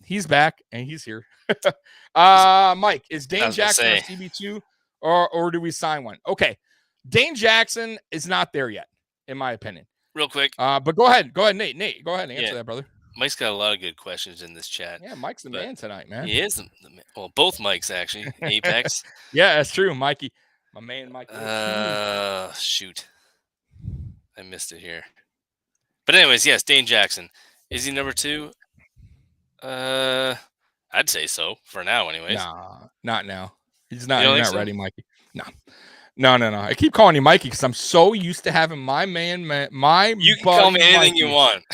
he's back and he's here. Mike, is Dane Jackson a CB2 or do we sign one? Okay. Dane Jackson is not there yet, in my opinion. Real quick. But go ahead, Nate. Nate, go ahead and answer that, brother. Mike's got a lot of good questions in this chat. Yeah, Mike's the man tonight, man. He is the man. Well, both Mikes, actually. Apex. Yeah, that's true, Mikey. My man, Mikey. Shoot. I missed it here. But anyways, yes, Dane Jackson. Is he number 2? I'd say so for now, anyways. Nah, not now. He's not ready, Mikey. No. I keep calling you Mikey because I'm so used to having my man, you can call me anything Mikey. You want.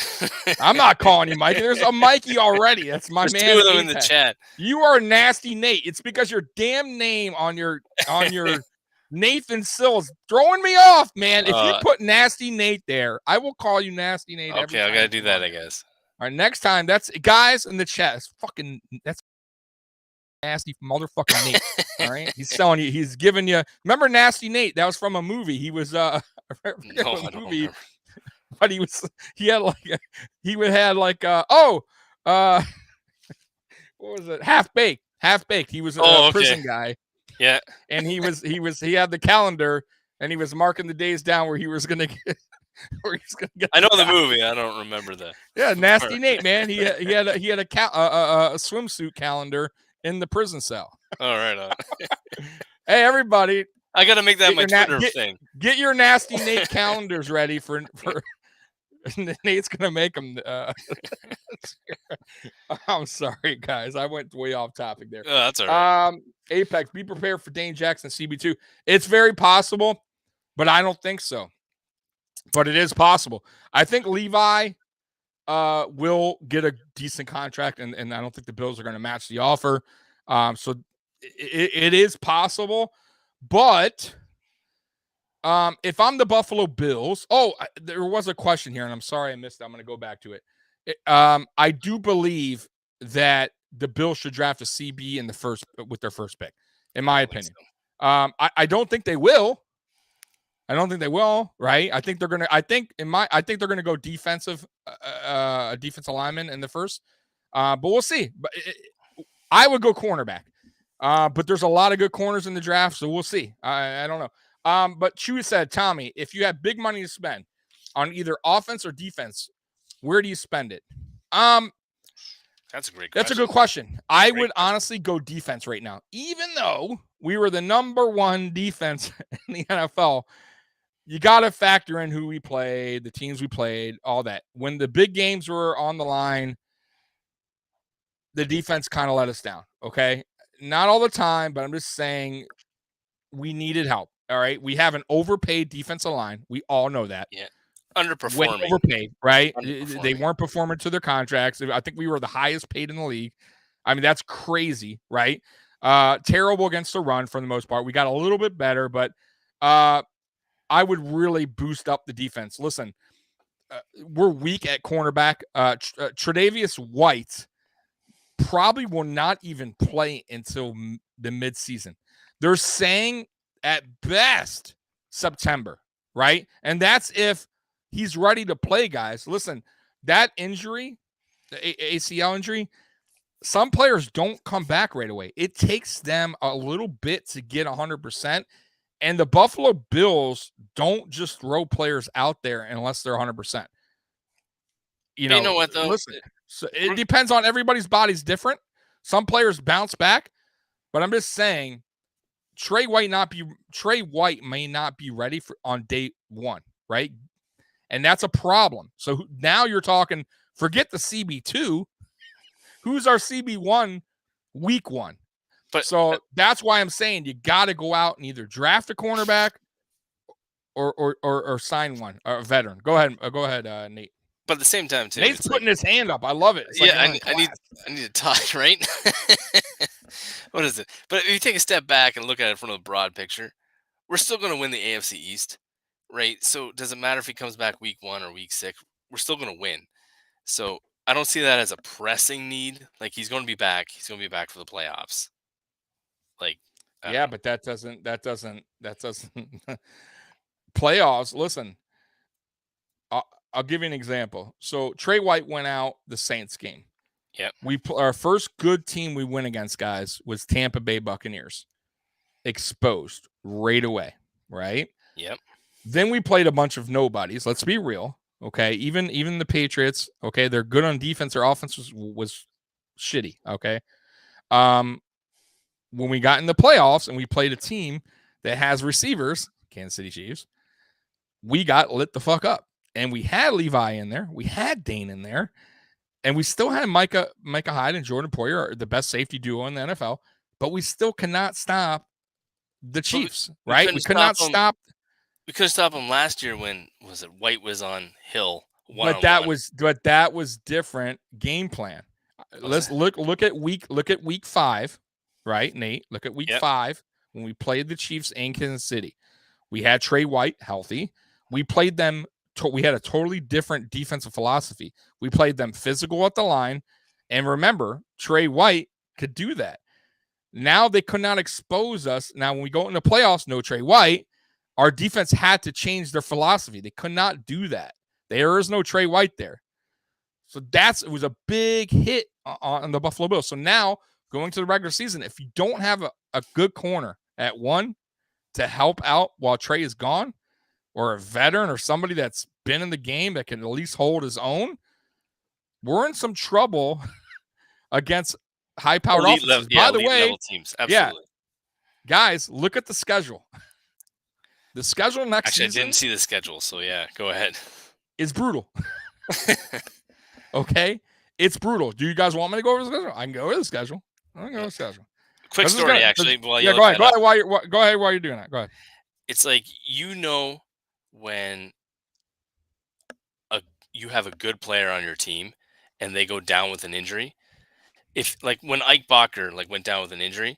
I'm not calling you Mikey. There's a Mikey already. That's my There's man. 2 of them in the chat. You are Nasty Nate. It's because your damn name on your Nathan Sills throwing me off, man. If you put Nasty Nate there, I will call you Nasty Nate. Okay, I gotta do that, I guess. All right, next time, that's guys in the chat. That's Nasty motherfucking Nate. All right, he's selling you. He's giving you. Remember Nasty Nate? That was from a movie. He was I forget what movie, but he had like what was it? Half Baked. He was a prison guy. Yeah. And he had the calendar and he was marking the days down where he was gonna get. I know the movie. I don't remember that. Yeah, Nasty Nate, man. He had a swimsuit calendar in the prison cell. All right. Hey, everybody! I got to make that my Twitter thing. Get your Nasty Nate calendars ready for. Nate's gonna make them. I'm sorry, guys. I went way off topic there. Oh, that's all right. Apex, be prepared for Dane Jackson CB2. It's very possible, but I don't think so. But it is possible. I think Levi will get a decent contract, and I don't think the Bills are going to match the offer. So it is possible. But if I'm the Buffalo Bills, there was a question here, and I'm sorry I missed it. I'm going to go back to it. I do believe that the Bills should draft a CB with their first pick, in my opinion. So. I don't think they will. Right? I think they're gonna go defensive lineman in the first. But we'll see. But I would go cornerback. But there's a lot of good corners in the draft, so we'll see. I don't know. But Chewy said, Tommy, if you have big money to spend on either offense or defense, where do you spend it? That's a great question. That's a good question. I would honestly go defense right now. Even though we were the number 1 defense in the NFL, you got to factor in who we played, the teams we played, all that. When the big games were on the line, the defense kind of let us down, okay? Not all the time, but I'm just saying we needed help, all right? We have an overpaid defensive line. We all know that. Yeah. Underperforming. Way overpaid, right? They weren't performing to their contracts. I think we were the highest paid in the league. I mean, that's crazy, right? Terrible against the run for the most part. We got a little bit better, but I would really boost up the defense. Listen, we're weak at cornerback. Tre'Davious White probably will not even play until the midseason. They're saying at best September, right? And that's if he's ready to play, guys. Listen, that injury, the ACL injury, some players don't come back right away. It takes them a little bit to get 100%. And the Buffalo Bills don't just throw players out there unless they're 100%. You know what, though? Listen, so it depends on everybody's body's different. Some players bounce back, but I'm just saying Trey White may not be ready on day 1, right? And that's a problem. So now you're talking, forget the CB2. Who's our CB1 week 1? So that's why I'm saying you got to go out and either draft a cornerback or sign one, a veteran. Go ahead, Nate. But at the same time, too, Nate's putting his hand up. I love it. It's like I need to talk, right? What is it? But if you take a step back and look at it from the broad picture, we're still going to win the AFC East, right? So does it matter if he comes back week 1 or week 6? We're still going to win. So I don't see that as a pressing need. Like, he's going to be back. He's going to be back for the playoffs. Like, yeah, but that doesn't playoffs. Listen, I'll give you an example. So Trey White went out the Saints game. Yep. Our first good team we win against, guys, was Tampa Bay Buccaneers. Exposed right away, right? Yep. Then we played a bunch of nobodies. Let's be real, okay? Even the Patriots, okay, they're good on defense. Their offense was shitty, okay? When we got in the playoffs and we played a team that has receivers, Kansas City Chiefs, we got lit the fuck up. And we had Levi in there. We had Dane in there. And we still had Micah Hyde and Jordan Poyer, the best safety duo in the NFL. But we still cannot stop the Chiefs, right? We could not stop. We couldn't stop them last year when White was on Hill. But that was different game plan. Let's look at week 5, right, Nate? Look at week 5 when we played the Chiefs in Kansas City. We had Trey White healthy. We played them. We had a totally different defensive philosophy. We played them physical at the line. And remember, Trey White could do that. Now they could not expose us. Now, when we go into playoffs, no Trey White, our defense had to change their philosophy. They could not do that. There is no Trey White there. So it was a big hit on the Buffalo Bills. So now, going to the regular season, if you don't have a good corner at 1 to help out while Trey is gone, or a veteran or somebody that's been in the game that can at least hold his own, we're in some trouble against high-powered offenses. By the way, teams. Absolutely. Guys, look at the schedule. The schedule next season. Actually, I didn't see the schedule, so yeah, go ahead. It's brutal. Okay? It's brutal. Do you guys want me to go over the schedule? I can go over the schedule. Quick story, actually. Go ahead. Go ahead while you're doing that. Go ahead. It's like, when you have a good player on your team and they go down with an injury, if like when Ike Bacher went down with an injury,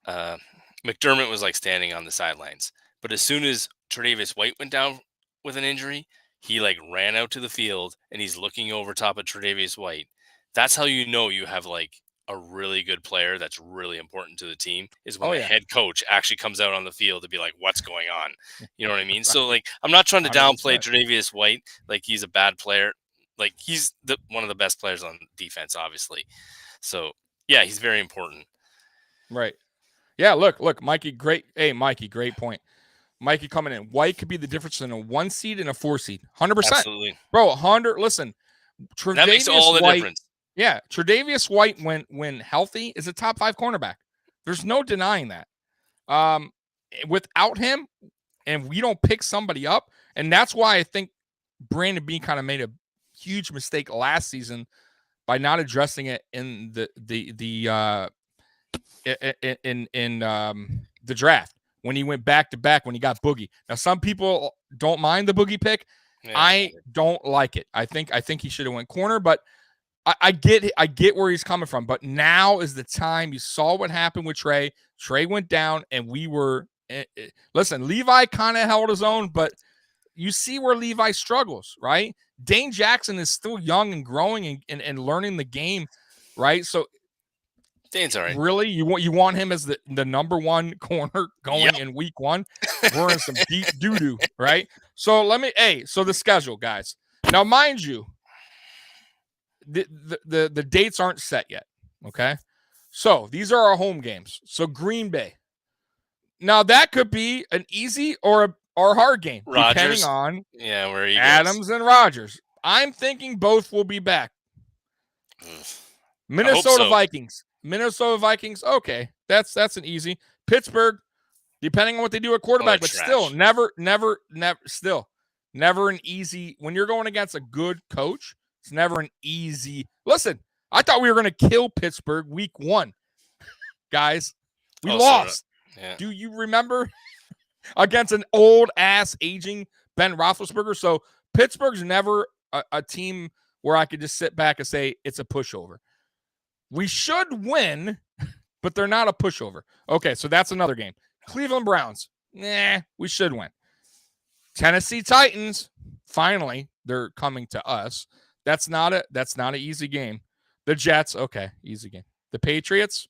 McDermott was standing on the sidelines. But as soon as Tre'Davious White went down with an injury, he ran out to the field and he's looking over top of Tre'Davious White. That's how you know you have a really good player that's really important to the team, is when the head coach actually comes out on the field to be like, what's going on? You know what I mean? So I'm not trying to downplay Tre'Davious White. He's a bad player. He's one of the best players on defense, obviously. So yeah, he's very important. Right. Yeah. Look, Mikey, great. Hey, Mikey, great point. Mikey coming in. White could be the difference in a 1 seed and a 4 seed. 100%. Absolutely. Bro, 100. Listen, that makes all the difference. Yeah, Tre'Davious White, when healthy, is a top 5 cornerback. There's no denying that. Without him, and we don't pick somebody up, and that's why I think Brandon Beane kind of made a huge mistake last season by not addressing it in the draft when he went back to back when he got Boogie. Now, some people don't mind the Boogie pick. Yeah. I don't like it. I think he should have went corner, but I get where he's coming from, but now is the time. You saw what happened with Trey. Trey went down, and we were listen, Levi kind of held his own, but you see where Levi struggles, right? Dane Jackson is still young and growing and learning the game, right? So Dane's all right. Really? You want him as the number 1 corner going in week 1? We're in some deep doo-doo, right? So so the schedule, guys. Now, mind you, the dates aren't set yet, okay? So these are our home games. So Green Bay. Now that could be an easy or a hard game, depending on where he Adams goes. and Rodgers. I'm thinking both will be back. Minnesota Vikings. Okay, that's an easy. Pittsburgh, depending on what they do at quarterback, but trash. Still never an easy. When you're going against a good coach, it's never an easy. Listen, I thought we were going to kill Pittsburgh week 1. Guys, we lost. Yeah. Do you remember? against an old-ass, aging Ben Roethlisberger. So Pittsburgh's never a team where I could just sit back and say it's a pushover. We should win, but they're not a pushover. Okay, so that's another game. Cleveland Browns. We should win. Tennessee Titans. Finally, they're coming to us. That's not an easy game. The Jets. Okay, easy game. The Patriots.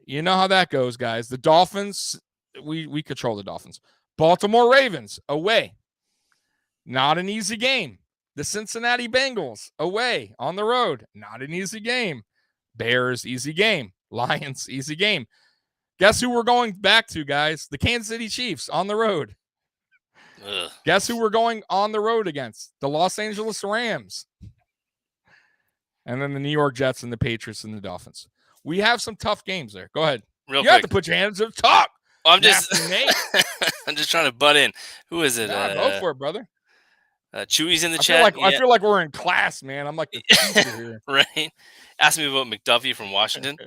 You know how that goes, guys. The Dolphins. We control the Dolphins. Baltimore Ravens away. Not an easy game. The Cincinnati Bengals away on the road. Not an easy game. Bears, easy game. Lions, easy game. Guess who we're going back to, guys? The Kansas City Chiefs on the road. Ugh. Guess who we're going on the road against? The Los Angeles Rams. And then the New York Jets and the Patriots and the Dolphins. We have some tough games there. Go ahead. Real you quick. have to put your hands up. Talk. I'm just I'm just trying to butt in. Who is it? Go for it, brother. Chewy's in the chat. I feel like we're in class, man. I'm like the teacher here. Right? Ask me about McDuffie from Washington.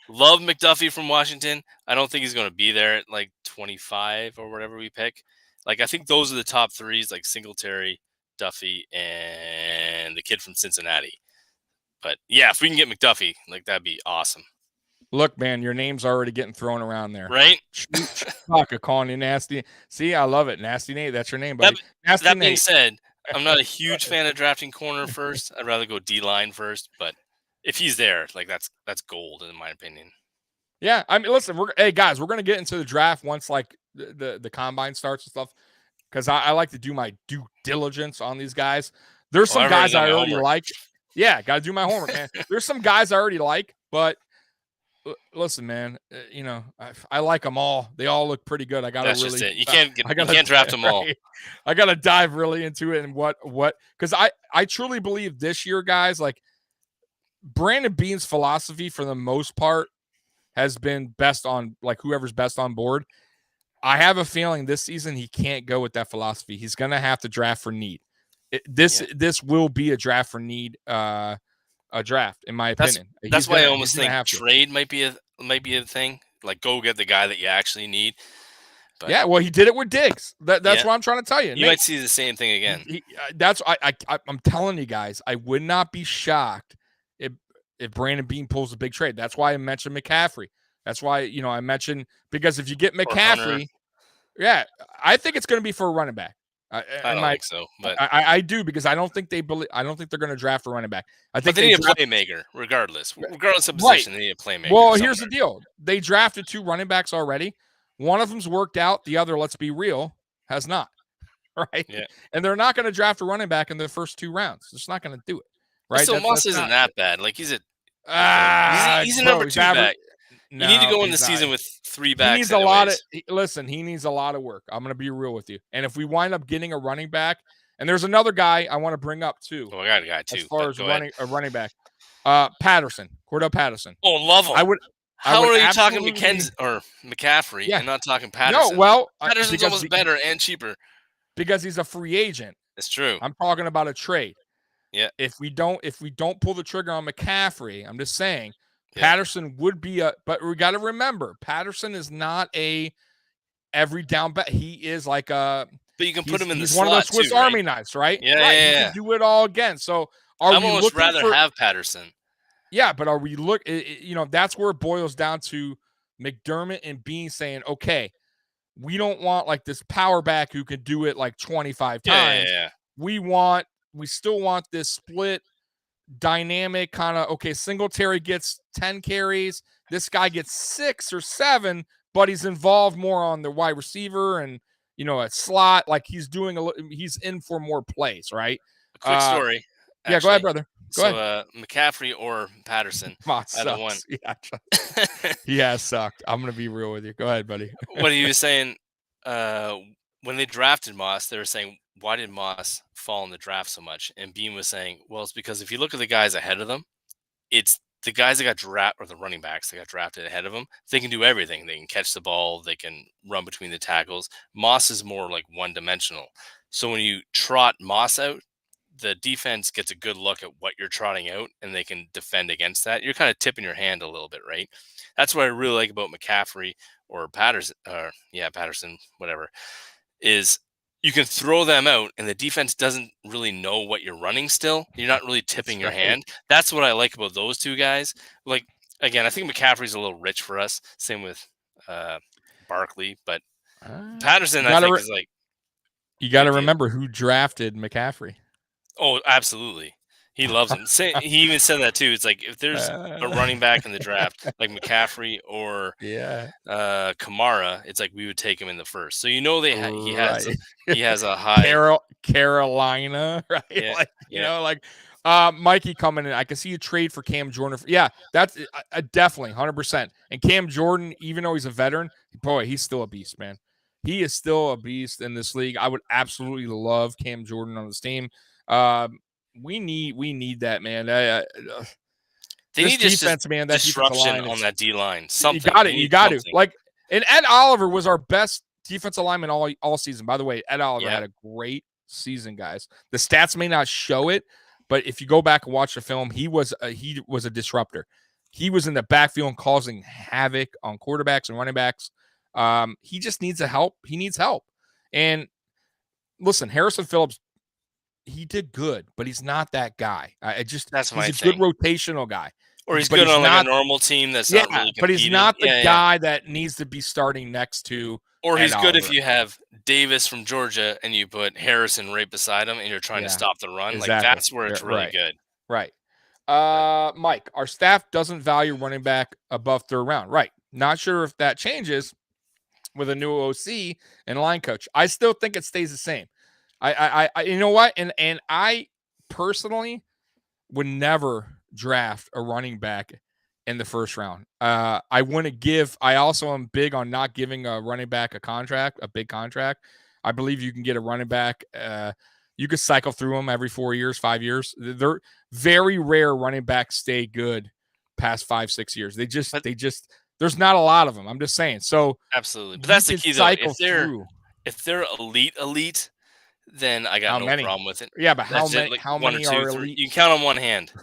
Love McDuffie from Washington. I don't think he's going to be there at like 25 or whatever we pick. Like, I think those are the top threes, like Singletary, Duffy, and the kid from Cincinnati. But yeah, if we can get McDuffie, like, that'd be awesome. Look, man, your name's already getting thrown around there. Right? Fuck, calling you Nasty. See, I love it. Nasty Nate, that's your name, buddy. That being said, I'm not a huge fan of drafting corner first. I'd rather go D-line first. But if he's there, like, that's gold, in my opinion. Yeah, I mean, listen, we're going to get into the draft once, like, the combine starts and stuff, because I like to do my due diligence on these guys. There's some guys I already like. Yeah, got to do my homework, man. There's some guys I already like, but listen, man, I like them all. They all look pretty good. I got to really. That's just it. You can't draft them all. I got to dive really into it and what because I truly believe this year, guys, like Brandon Beane's philosophy for the most part has been best on like whoever's best on board. I have a feeling this season he can't go with that philosophy. He's going to have to draft for need. This will be a draft for need, a draft, in my opinion. That's why I almost think trade might be a thing. Like, go get the guy that you actually need. But yeah, well, he did it with Diggs. That's what I'm trying to tell you. You might see the same thing again. I'm telling you guys, I would not be shocked if Brandon Beane pulls a big trade. That's why I mentioned McCaffrey. That's why I mentioned, because if you get McCaffrey, yeah, I think it's going to be for a running back. I don't think so, but I do, because I don't think they're going to draft a running back. I think they need a playmaker, regardless of position. They need a playmaker. Well, here's the deal: they drafted 2 running backs already. One of them's worked out. The other, let's be real, has not. Right? Yeah. And they're not going to draft a running back in the first 2 rounds. They're just not going to do it. Right? So Moss isn't that bad. Like, he's a number 2 back. You need to go in the season with 3 backs. He needs he needs a lot of work. I'm going to be real with you. And if we wind up getting a running back, and there's another guy I want to bring up too. Oh, I got a guy too. As far as a running back, Patterson, Cordell Patterson. Oh, love him. How are you talking McCaffrey and not talking Patterson? No, well, Patterson's almost better and cheaper because he's a free agent. It's true. I'm talking about a trade. Yeah. If we don't pull the trigger on McCaffrey, I'm just saying. Yeah. Patterson would be but we got to remember, Patterson is not a every down back. He is like but you can put him in the one slot of those Swiss Army knives, right? Yeah, right. Yeah. You can do it all again. So I'd almost rather have Patterson. Yeah, but are we that's where it boils down to McDermott and Beane saying, okay, we don't want like this power back who can do it like 25 times. Yeah. We still want this split dynamic kind of, okay, Singletary gets 10 carries, this guy gets 6 or 7, but he's involved more on the wide receiver and a slot, like he's in for more plays, right? A quick story. Actually. Yeah, go ahead, brother. Go ahead. McCaffrey or Patterson, either one. Yeah, he has sucked. I'm gonna be real with you. Go ahead, buddy. What he was saying, when they drafted Moss, they were saying, why did Moss fall in the draft so much? And Beane was saying, well, it's because if you look at the guys ahead of them, it's the guys that got drafted, or the running backs that got drafted ahead of them. They can do everything. They can catch the ball. They can run between the tackles. Moss is more like one-dimensional. So when you trot Moss out, the defense gets a good look at what you're trotting out and they can defend against that, you're kind of tipping your hand a little bit, right? That's what I really like about McCaffrey or Patterson, whatever, is you can throw them out and the defense doesn't really know what you're running still. You're not really tipping your hand. That's what I like about those two guys. Like, again, I think McCaffrey's a little rich for us. Same with Barkley, but Patterson, I think, is like. You got to remember who drafted McCaffrey. Oh, absolutely. He loves him. He even said that too. It's like if there's a running back in the draft, like McCaffrey or Kamara, it's like we would take him in the first. So he has a high Carolina, right? Yeah, Mikey coming in. I can see you trade for Cam Jordan. That's definitely 100%. And Cam Jordan, even though he's a veteran, boy, he's still a beast, man. He is still a beast in this league. I would absolutely love Cam Jordan on this team. We need that, man. They need defense, man. That disruption on that D line. Something you got to. Like, and Ed Oliver was our best defensive lineman all season. By the way, Ed Oliver had a great season, guys. The stats may not show it, but if you go back and watch the film, he was a disruptor. He was in the backfield causing havoc on quarterbacks and running backs. He just needs help. He needs help. And listen, Harrison Phillips, he did good, but he's not that guy. He's a good rotational guy. Or he's good on like a normal team that's not really competing. But he's not the guy that needs to be starting next to. Or he's good if you have Davis from Georgia and you put Harrison right beside him and you're trying to stop the run. Exactly. Like that's where it's really good. Right. Mike, our staff doesn't value running back above third round. Right. Not sure if that changes with a new OC and line coach. I still think it stays the same. I you know what? And I personally would never draft a running back in the first round. I also am big on not giving a running back a big contract. I believe you can get a running back. You could cycle through them every 4 years, 5 years. They're very rare running backs stay good past 5-6 years. They just there's not a lot of them. I'm just saying. So absolutely, but that's the key though. If they're elite, then I got no problem with it. Yeah, but how many are elite? You can count on one hand,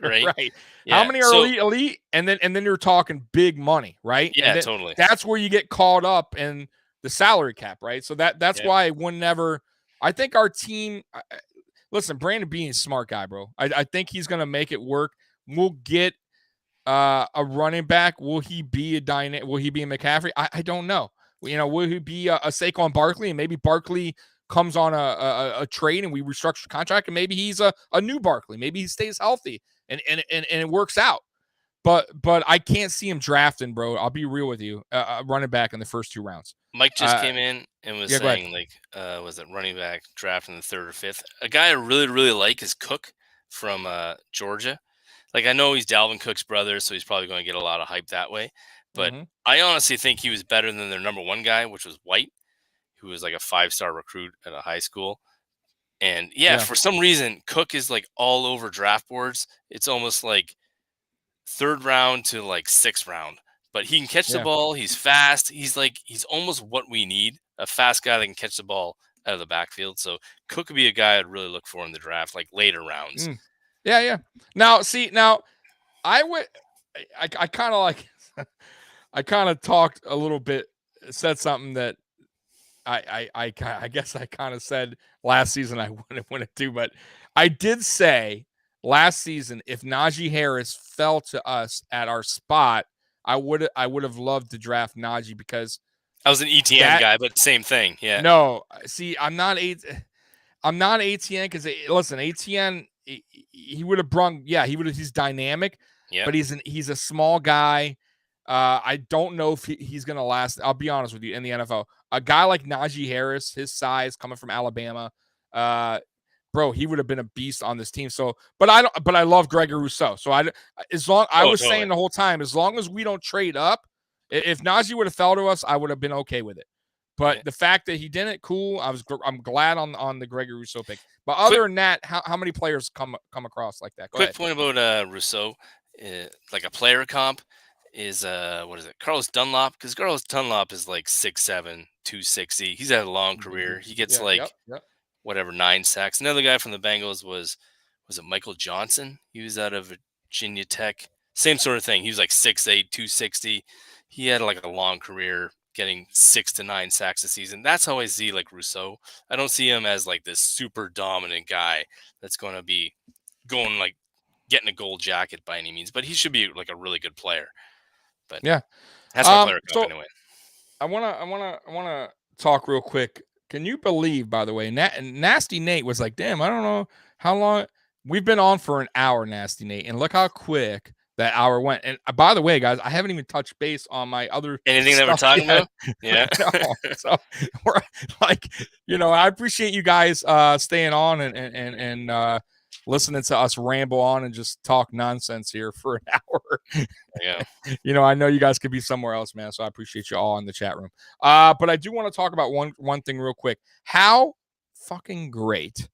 right? Right. Yeah. How many are elite? And then you're talking big money, right? Yeah, totally. That's where you get caught up in the salary cap, right? So that's why I would never. I think our team. Listen, Brandon Beane is a smart guy, bro. I think he's gonna make it work. We'll get a running back. Will he be a Will he be a McCaffrey? I don't know. Will he be a Saquon Barkley? And maybe Barkley comes on a trade and we restructure the contract, and maybe he's a new Barkley. Maybe he stays healthy and it works out. But I can't see him drafting, bro. I'll be real with you. Running back in the first 2 rounds. Mike just came in and was saying, was it running back draft in the 3rd or 5th? A guy I really, really like is Cook from Georgia. Like, I know he's Dalvin Cook's brother, so he's probably going to get a lot of hype that way. But I honestly think he was better than their number 1 guy, which was White, who was like a 5-star recruit at a high school. And for some reason, Cook is like all over draft boards. It's almost like 3rd round to like 6th round. But he can catch the ball. He's fast. He's almost what we need, a fast guy that can catch the ball out of the backfield. So Cook would be a guy I'd really look for in the draft, like later rounds. Yeah. Now, I kind of like, I kind of talked a little bit, said something that I guess I kind of said last season I wouldn't do, but I did say last season, if Najee Harris fell to us at our spot, I would have loved to draft Najee because I was an ETN guy, but same thing. Yeah. No, see, I'm not ATN because listen, ATN he would have brung. Yeah, he's dynamic. Yeah. But he's a small guy. I don't know if he's going to last. I'll be honest with you. In the NFL, a guy like Najee Harris, his size, coming from Alabama, bro, he would have been a beast on this team. So, but I love Gregory Rousseau. So I was saying the whole time, as long as we don't trade up, if Najee would have fell to us, I would have been okay with it. But the fact that he didn't, cool. I'm glad on the Gregory Rousseau pick. But other than that, how many players come across like that? Quick point about Rousseau, like a player comp is what is it? Carlos Dunlop, because Carlos Dunlop is like 6'7", 260. He's had a long career. He gets 9 sacks. Another guy from the Bengals was it Michael Johnson? He was out of Virginia Tech. Same sort of thing. He was like 6'8", 260. He had like a long career getting 6 to 9 sacks a season. That's how I see like Rousseau. I don't see him as like this super dominant guy that's going to be going like getting a gold jacket by any means, but he should be like a really good player. But yeah, that's my player comp anyway. I wanna talk real quick. Can you believe, by the way, Nasty Nate was like, damn, I don't know how long we've been on for an hour, Nasty Nate, and look how quick that hour went. And by the way, guys, I haven't even touched base on my other anything that we're talking about. Yeah. So we're like, I appreciate you guys staying on and listening to us ramble on and just talk nonsense here for an hour. Yeah. I know you guys could be somewhere else, man. So I appreciate you all in the chat room. But I do want to talk about one thing real quick. How fucking great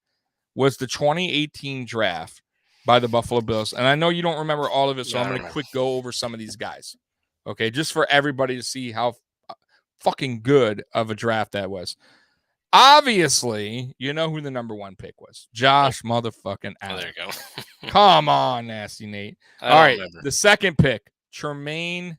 was the 2018 draft by the Buffalo Bills? And I know you don't remember all of it, so I'm going to quick go over some of these guys. Okay, just for everybody to see how fucking good of a draft that was. Obviously, you know who the number 1 pick was. Josh motherfucking Allen. Oh, there you go. Come on, Nasty Nate. All right, the second pick, Tremaine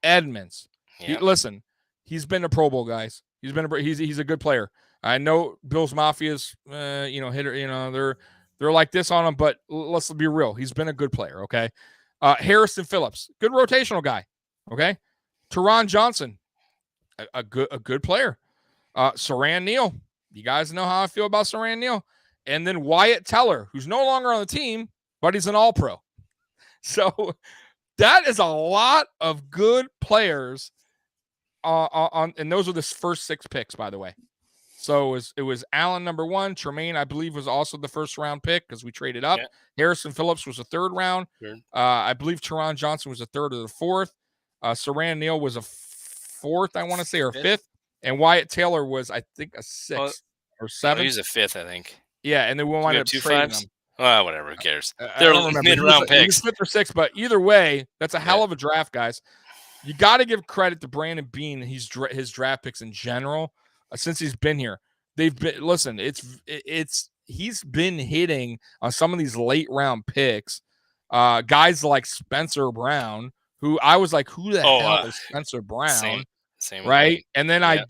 Edmonds. Yeah. Listen, he's been a Pro Bowl, guys. He's a good player. I know Bills Mafia's, hitter. They're like this on him, but let's be real. He's been a good player. Okay. Harrison Phillips, good rotational guy. Okay. Teron Johnson, a good player. Siran Neal, you guys know how I feel about Siran Neal. And then Wyatt Teller, who's no longer on the team, but he's an All-Pro. So that is a lot of good players and those are the first 6 picks, by the way. So it was Allen number 1. Tremaine, I believe, was also the first round pick because we traded up. Yeah. Harrison Phillips was a 3rd round. Sure. I believe Teron Johnson was a 3rd or the 4th. Siran Neal was a 4th, I want to say, or 5th. And Wyatt Taylor was, I think, a 6th or 7th. He was a 5th, I think. Yeah, and then we wanted to trade him. Oh, whatever. Who cares? They're mid-round picks. He was 5th or 6th, but either way, that's a hell of a draft, guys. You got to give credit to Brandon Beane, his draft picks in general, since he's been here. They've been he's been hitting on some of these late round picks. Guys like Spencer Brown, who I was like, who the hell is Spencer Brown? Same right. way. And then I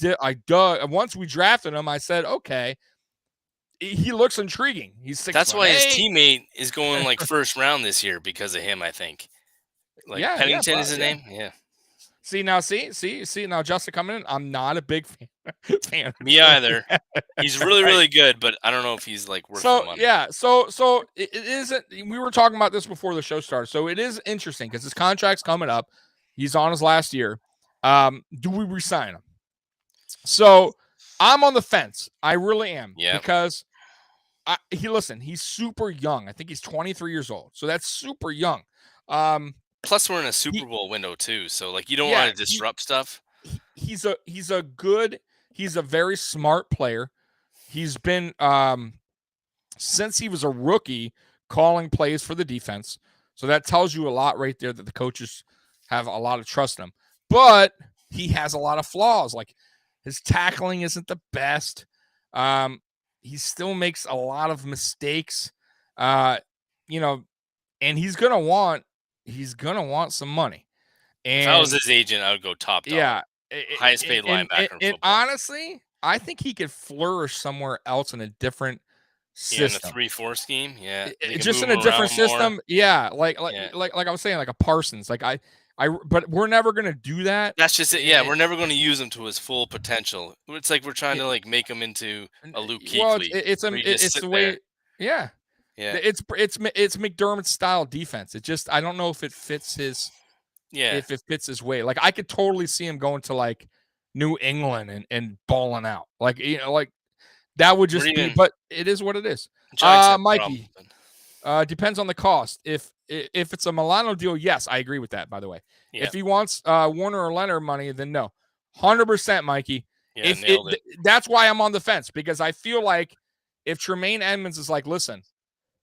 dug once we drafted him, I said, okay, he looks intriguing. He's 6'8". That's why his teammate is going like first round this year because of him, I think. Like Pennington is his name. Yeah. See now, Justin coming in. I'm not a big fan. Me either. He's really, really good, but I don't know if he's like worth the money. Yeah, so it isn't. We were talking about this before the show started, so it is interesting because his contract's coming up. He's on his last year. Do we resign him? So I'm on the fence. I really am. Yeah. Because he's super young. I think he's 23 years old. So that's super young. Plus, we're in a Super Bowl window too, so like you don't want to disrupt stuff. He's a very smart player. He's been since he was a rookie calling plays for the defense. So that tells you a lot right there that the coaches have a lot of trust in him. But he has a lot of flaws. Like his tackling isn't the best. He still makes a lot of mistakes. And he's gonna want some money. And if I was his agent, I would go top dog. Yeah. Highest paid linebacker. And honestly, I think he could flourish somewhere else in a different system. In a 3-4 scheme. Yeah. Just in a different system. More. Yeah. Like I was saying, like a Parsons. But we're never gonna do that. That's just it. Yeah, we're never gonna use him to his full potential. It's like we're trying to like make him into a Luke Kuechly. Well, it's the way. Yeah. Yeah. It's McDermott's style defense. It just I don't know if it fits his. Yeah. If it fits his way, like I could totally see him going to like New England and balling out. Like that would just be. But it is what it is. Mikey. Depends on the cost. If it's a Milano deal, yes, I agree with that, by the way. Yeah. If he wants Warner or Leonard money, then no. 100%, Mikey. Yeah, that's why I'm on the fence, because I feel like if Tremaine Edmonds is like, listen,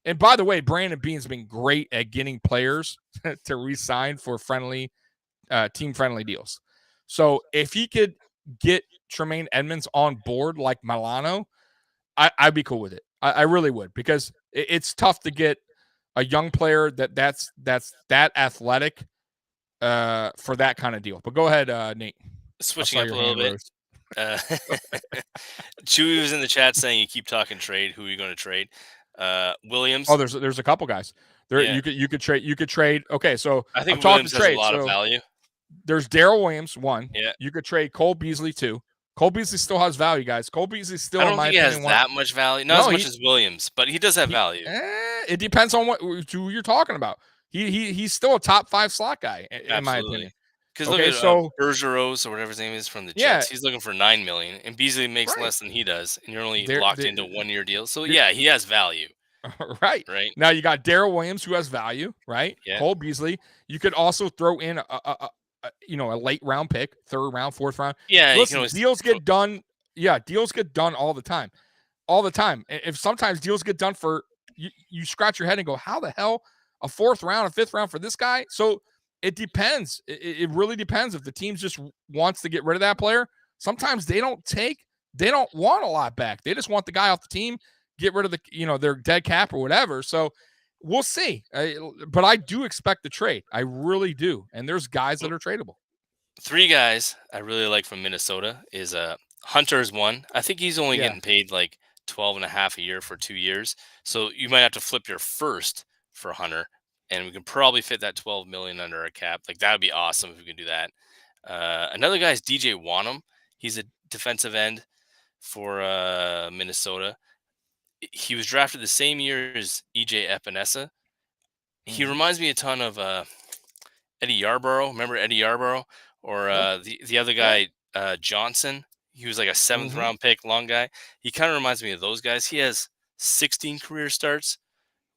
and by the way, Brandon Beane's been great at getting players to re-sign for team-friendly deals. So if he could get Tremaine Edmonds on board like Milano, I'd be cool with it. I really would, because it's tough to get a young player that's that athletic for that kind of deal. But go ahead, Nate. Switching up a little bit. Chewy was in the chat saying you keep talking trade. Who are you going to trade? Williams. Oh, there's a couple guys. There you could trade. Okay, so I think I'm talking Williams trade, has a lot of value. There's Daryl Williams, one. Yeah. You could trade Cole Beasley, two. Cole Beasley still has value, guys. Cole Beasley still, I don't think he has that much value. Not as much as Williams, but he does have value. It depends on who you're talking about. He's still a top 5 slot guy, in my opinion. Because look at Bergeron or whatever his name is from the Jets. He's looking for $9 million, and Beasley makes less than he does, and you're only locked into a 1-year deal. So yeah, he has value. Right. Right. Now you got Daryl Williams, who has value. Right. Yeah. Cole Beasley. You could also throw in a late round pick, 3rd round, 4th round. Yeah. Listen, deals get done. Yeah, deals get done all the time. All the time. If sometimes deals get done for you scratch your head and go, how the hell a 4th round, a 5th round for this guy? So it depends. It really depends. If the team just wants to get rid of that player, sometimes they don't want a lot back. They just want the guy off the team, get rid of their dead cap or whatever. So we'll see. But I do expect the trade. I really do. And there's guys that are tradable. 3 guys I really like from Minnesota is Hunter's one. I think he's only getting paid like 12.5 a year for 2 years. So you might have to flip your first for Hunter, and we can probably fit that $12 million under our cap. Like, that would be awesome if we can do that. Another guy is DJ Wanham. He's a defensive end for Minnesota. He was drafted the same year as EJ Epinesa. He reminds me a ton of Eddie Yarborough. Remember Eddie Yarborough? Or the other guy, Johnson. He was like a 7th round pick, long guy. He kind of reminds me of those guys. He has 16 career starts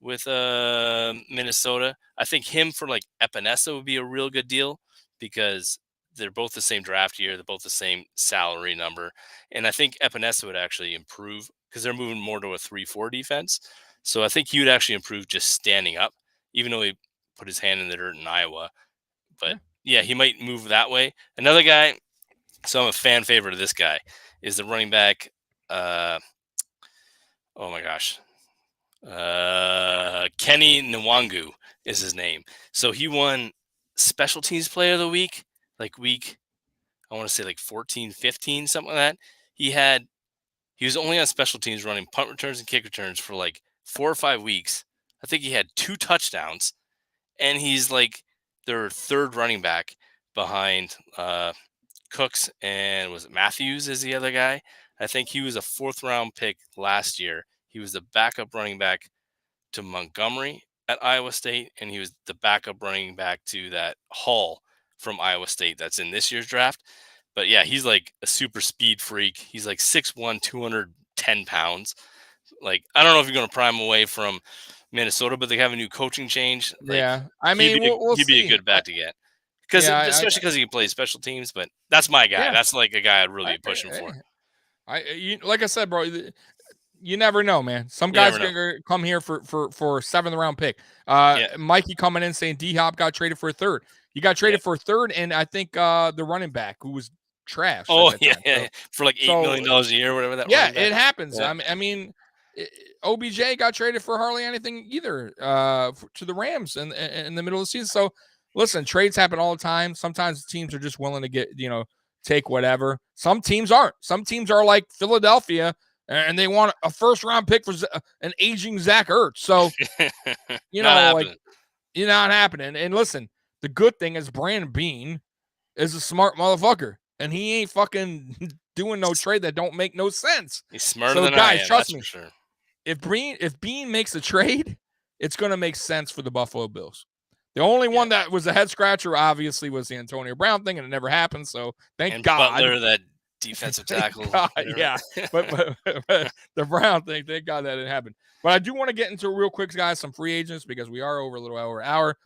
with Minnesota. I think him for like Epinesa would be a real good deal, because they're both the same draft year. They're both the same salary number. And I think Epinesa would actually improve, because they're moving more to a 3-4 defense. So I think he would actually improve just standing up, even though he put his hand in the dirt in Iowa. But yeah, he might move that way. Another guy, so I'm a fan favorite of this guy, is the running back. Oh my gosh. Kenny Nawangu is his name. So he won Special Teams Player of the Week, like week, I want to say like 14, 15, something like that. He was only on special teams running punt returns and kick returns for like 4 or 5 weeks. I think he had 2 touchdowns, and he's like their 3rd running back behind Cooks, and was it Matthews is the other guy? I think he was a 4th round pick last year. He was the backup running back to Montgomery at Iowa State, and he was the backup running back to that Hall from Iowa State that's in this year's draft. But yeah, he's like a super speed freak. He's like 6'1", 210 pounds. Like, I don't know if you're going to prime away from Minnesota, but they have a new coaching change. Like, yeah, I mean, he'd be a good back to get. Especially because he can play special teams, but that's my guy. Yeah. That's like a guy I'd really be pushing for. Like I said, bro, you never know, man. Some guys are going to come here for a 7th round pick. Mikey coming in saying D-Hop got traded for a 3rd. He got traded for a 3rd, and I think the running back who was trash. Oh, yeah, so, for like $8 million a year, whatever that. Yeah, it happens. Yeah. I mean, OBJ got traded for hardly anything either to the Rams in the middle of the season. So, listen, trades happen all the time. Sometimes teams are just willing to take whatever. Some teams aren't. Some teams are like Philadelphia, and they want a 1st round pick for an aging Zach Ertz. So, not happening. And listen, the good thing is Brandon Beane is a smart motherfucker, and he ain't fucking doing no trade that don't make no sense. He's smarter than I am. Trust me. For sure. If Beane makes a trade, it's going to make sense for the Buffalo Bills. The only one that was a head scratcher, obviously, was the Antonio Brown thing, and it never happened. So thank God. Butler, that defensive tackle. Yeah, but the Brown thing, thank God that didn't happen. But I do want to get into real quick, guys, some free agents, because we are over a little over an hour.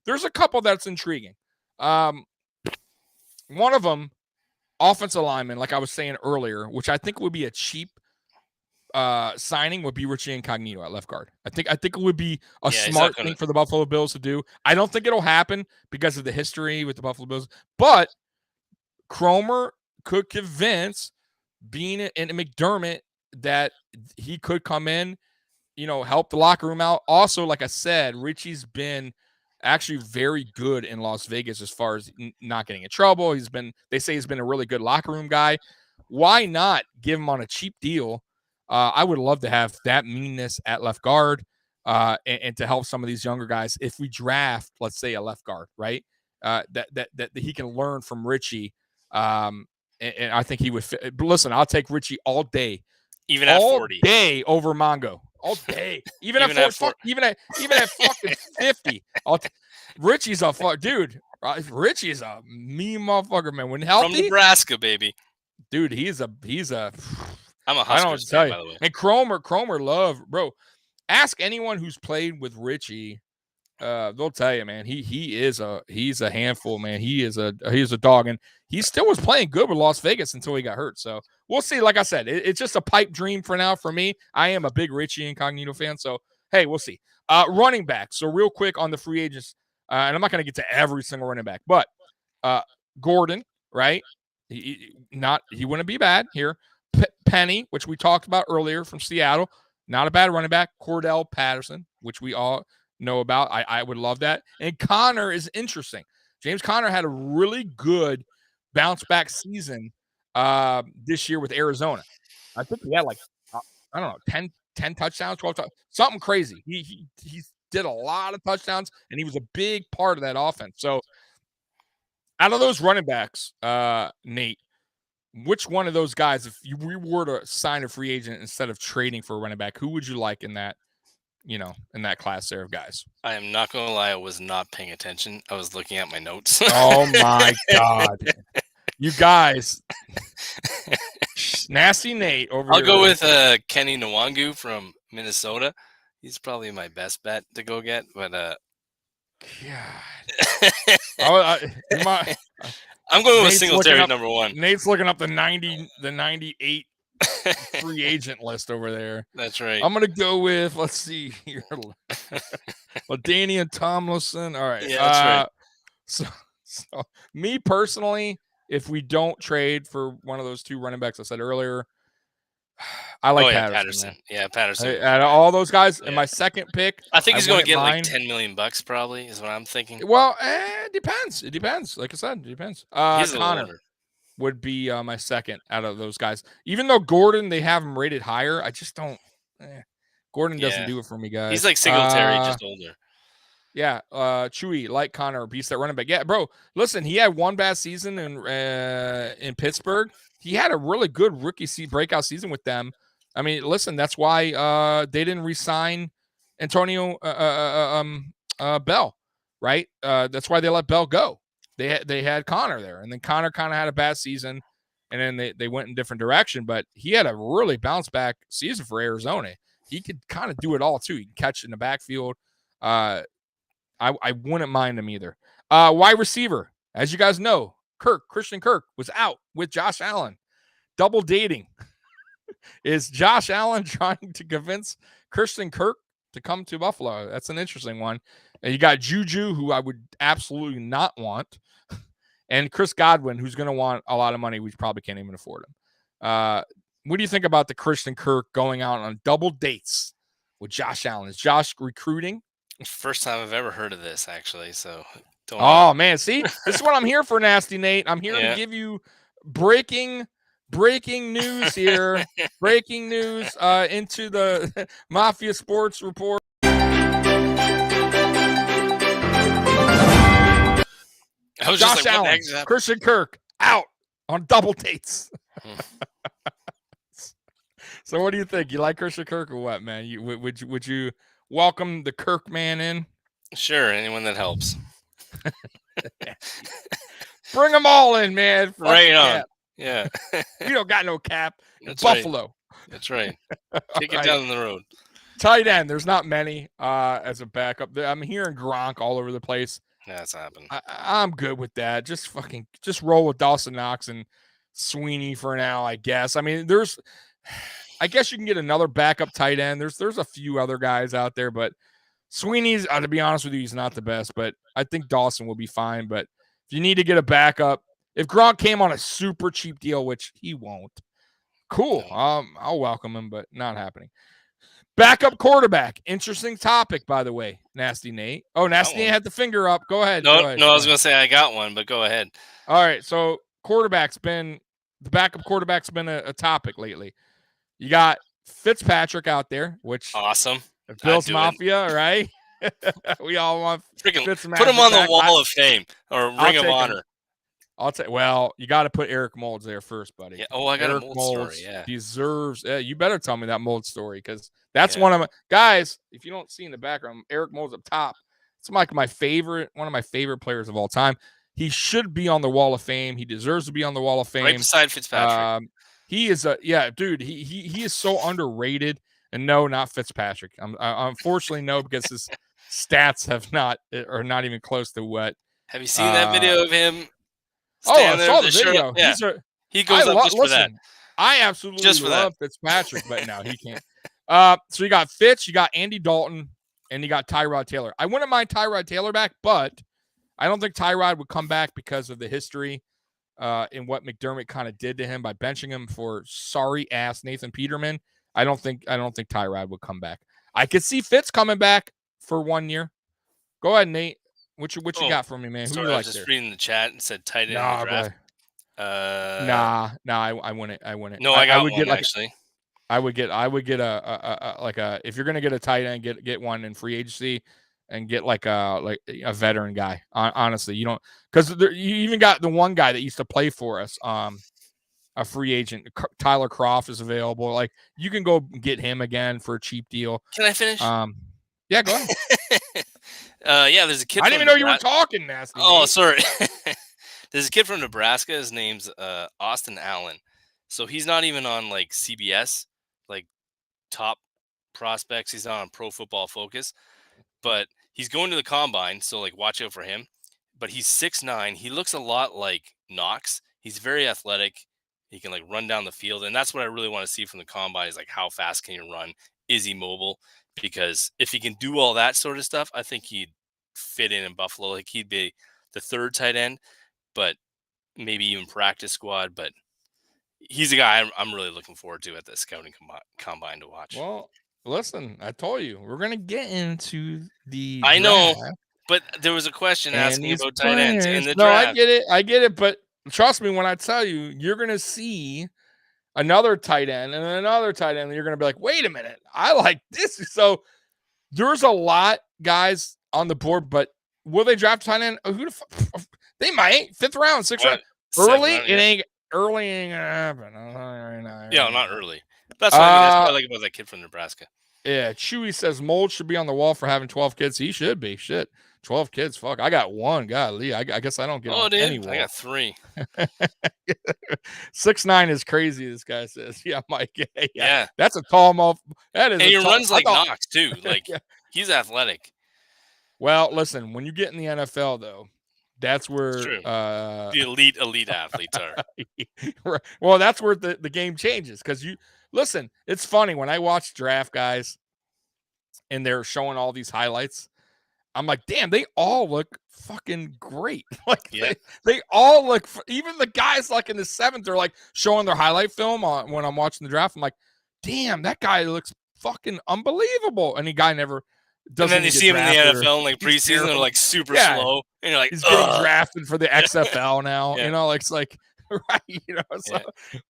There's a couple that's intriguing. One of them, offensive lineman, like I was saying earlier, which I think would be a cheap signing, would be Richie Incognito at left guard. I think it would be a smart thing for the Buffalo Bills to do. I don't think it'll happen because of the history with the Buffalo Bills, but Cromer could convince Beane and McDermott that he could come in, help the locker room out. Also, like I said, Richie's been actually very good in Las Vegas as far as not getting in trouble. They say he's been a really good locker room guy. Why not give him on a cheap deal? I would love to have that meanness at left guard and to help some of these younger guys. If we draft, let's say, a left guard, right? That he can learn from Richie. And I think he would fit. But listen, I'll take Richie all day. Even at 40. All day over Mongo. All day. Even at 40, even at fucking 50. Richie's a fuck dude. Richie's a mean motherfucker, man. When healthy. From Nebraska, baby. Dude, he's a I'm a Huskers fan, by the way. And Cromer love, bro. Ask anyone who's played with Richie. They'll tell you, man. He's a handful, man. He's a dog, and he still was playing good with Las Vegas until he got hurt. So we'll see. Like I said, it's just a pipe dream for now for me. I am a big Richie Incognito fan, so hey, we'll see. Running back. So real quick on the free agents, and I'm not going to get to every single running back, but Gordon, right? He wouldn't be bad here. Penny, which we talked about earlier from Seattle, not a bad running back. Cordell Patterson, which we all know about. I would love that. And Connor is interesting. James Conner had a really good bounce back season this year with Arizona. I think he had I don't know, 10 touchdowns, 12 touchdowns, something crazy. He did a lot of touchdowns, and he was a big part of that offense. So out of those running backs, Nate, which one of those guys, if we were to sign a free agent instead of trading for a running back, who would you like in that, in that class there of guys? I am not going to lie. I was not paying attention. I was looking at my notes. Oh, my God. You guys. Nasty Nate over here. I'll go with Kenny Nawangu from Minnesota. He's probably my best bet to go get, but God. I'm going with Singletary number one. Nate's looking up the 98 free agent list over there. That's right. I'm going to go with, let's see here. Danny and Tomlinson. All right. Yeah, that's right. So me personally, if we don't trade for one of those two running backs I said earlier, I like Patterson. Yeah, Patterson. Out of all those guys, and my second pick, I think he's going to get like $10 million probably is what I'm thinking. Well, it depends. It depends. Like I said, it depends. Connor would be my second out of those guys. Even though Gordon, they have him rated higher, I just don't. Gordon doesn't do it for me, guys. He's like Singletary, just older. Yeah, Chewy, like Connor, beast that running back. Yeah, bro. Listen, he had one bad season in Pittsburgh. He had a really good rookie breakout season with them. I mean, listen, that's why they didn't re-sign Antonio Bell, right? That's why they let Bell go. They had Connor there, and then Connor kind of had a bad season, and then they went in a different direction. But he had a really bounce back season for Arizona. He could kind of do it all too. He can catch in the backfield. I wouldn't mind him either. Wide receiver, as you guys know, Christian Kirk was out with Josh Allen. Double dating. Is Josh Allen trying to convince Christian Kirk to come to Buffalo? That's an interesting one. And you got Juju, who I would absolutely not want, and Chris Godwin, who's going to want a lot of money. We probably can't even afford him. What do you think about the Christian Kirk going out on double dates with Josh Allen? Is Josh recruiting? First time I've ever heard of this, actually. So, man, see, this is what I'm here for, Nasty Nate. I'm here to give you breaking news here. Breaking news into the Mafia Sports Report. Josh Allen, Christian Kirk out on double dates. So, what do you think? You like Christian Kirk or what, man? Would you welcome the Kirk man in? Sure, anyone that helps. Bring them all in, man. Right on. Cap. Yeah. We don't got no cap. That's Buffalo. Right. That's right. Take it down the road. Tight end. There's not many as a backup. I'm hearing Gronk all over the place. That's happened. I'm good with that. Just roll with Dawson Knox and Sweeney for now, I guess. I mean, I guess you can get another backup tight end. There's a few other guys out there, but Sweeney's, to be honest with you, he's not the best, but I think Dawson will be fine. But if you need to get a backup, if Gronk came on a super cheap deal, which he won't, Cool. No. I'll welcome him, but not happening. Backup quarterback. Interesting topic, by the way. Nasty Nate. Oh, Nasty Nate had the finger up. Go ahead. No, go ahead. I was going to say I got one, but go ahead. All right. So the backup quarterback's been a topic lately. You got Fitzpatrick out there, which awesome. Bills Mafia, right? We all want freaking Fitzmagic put him on back. the Wall of Fame or Ring of Honor. I'll take. Well, you got to put Eric Moulds there first, buddy. Yeah. Oh, I got Eric a Mould Moulds story. Yeah. Deserves. You better tell me that Mould story because that's one of my guys. If you don't see in the background, Eric Moulds up top. It's like one of my favorite players of all time. He should be on the Wall of Fame. He deserves to be on the Wall of Fame. Right beside Fitzpatrick. He is dude. He is so underrated. And no, not Fitzpatrick. Unfortunately, no, because his stats are not even close to what. Have you seen that video of him? I saw the video. Yeah. He goes up just for that. I absolutely love Fitzpatrick, but no, he can't. So you got Fitz, you got Andy Dalton, and you got Tyrod Taylor. I wouldn't mind Tyrod Taylor back, but I don't think Tyrod would come back because of the history and what McDermott kind of did to him by benching him for sorry ass Nathan Peterman. I don't think Tyrod would come back. I could see Fitz coming back for 1 year. Go ahead, Nate. What you got for me, man? Who you I like was just there? reading the chat and said tight end in the draft. I wouldn't. No, I would get actually. I would get a if you're gonna get a tight end, get one in free agency and get like a veteran guy. Honestly, you don't because you even got the one guy that used to play for us. A free agent, Tyler Croft is available. Like you can go get him again for a cheap deal. Can I finish? Yeah, go ahead. There's a kid. I didn't even know you were talking, Nasty. Oh, sorry. There's a kid from Nebraska. His name's Austin Allen. So he's not even on like CBS, like top prospects. He's not on Pro Football Focus, but he's going to the combine. So like watch out for him. But he's 6'9". He looks a lot like Knox. He's very athletic. He can like run down the field. And that's what I really want to see from the combine is like how fast can he run? Is he mobile? Because if he can do all that sort of stuff, I think he'd fit in Buffalo. Like he'd be the third tight end, but maybe even practice squad. But he's a guy I'm really looking forward to at the scouting combine to watch. Well, listen, I told you we're gonna get into the. I know, but there was a question asking about tight ends in the draft. I get it, but trust me when I tell you, you're gonna see another tight end and another tight end, and you're gonna be like, wait a minute, I like this. So there's a lot, guys, on the board, but will they draft tight end? They might 5th round, 6th round. Early, ain't gonna happen. Yeah, not early. That's what I like about that kid from Nebraska. Yeah, Chewy says Mold should be on the wall for having 12 kids. He should be. Shit, 12 kids. Fuck, I got one. Golly, I guess I don't get on any wall. I got 3. 6'9" is crazy. This guy says, "Yeah, Mike. Yeah. That's a tall muff. That is." And he runs like Knox too. Like he's athletic. Well, listen, when you get in the NFL, though, that's where the elite athletes are. Well, that's where the game changes because you listen. It's funny when I watch draft guys and they're showing all these highlights. I'm like, damn, they all look fucking great. Like they all look. Even the guys like in the 7th, they're like showing their highlight film when I'm watching the draft. I'm like, damn, that guy looks fucking unbelievable. And the guy never. And then you see him in the NFL in like preseason, they're like super slow, and you're like, he's getting drafted for the XFL now. You know, like it's like right, you know. So,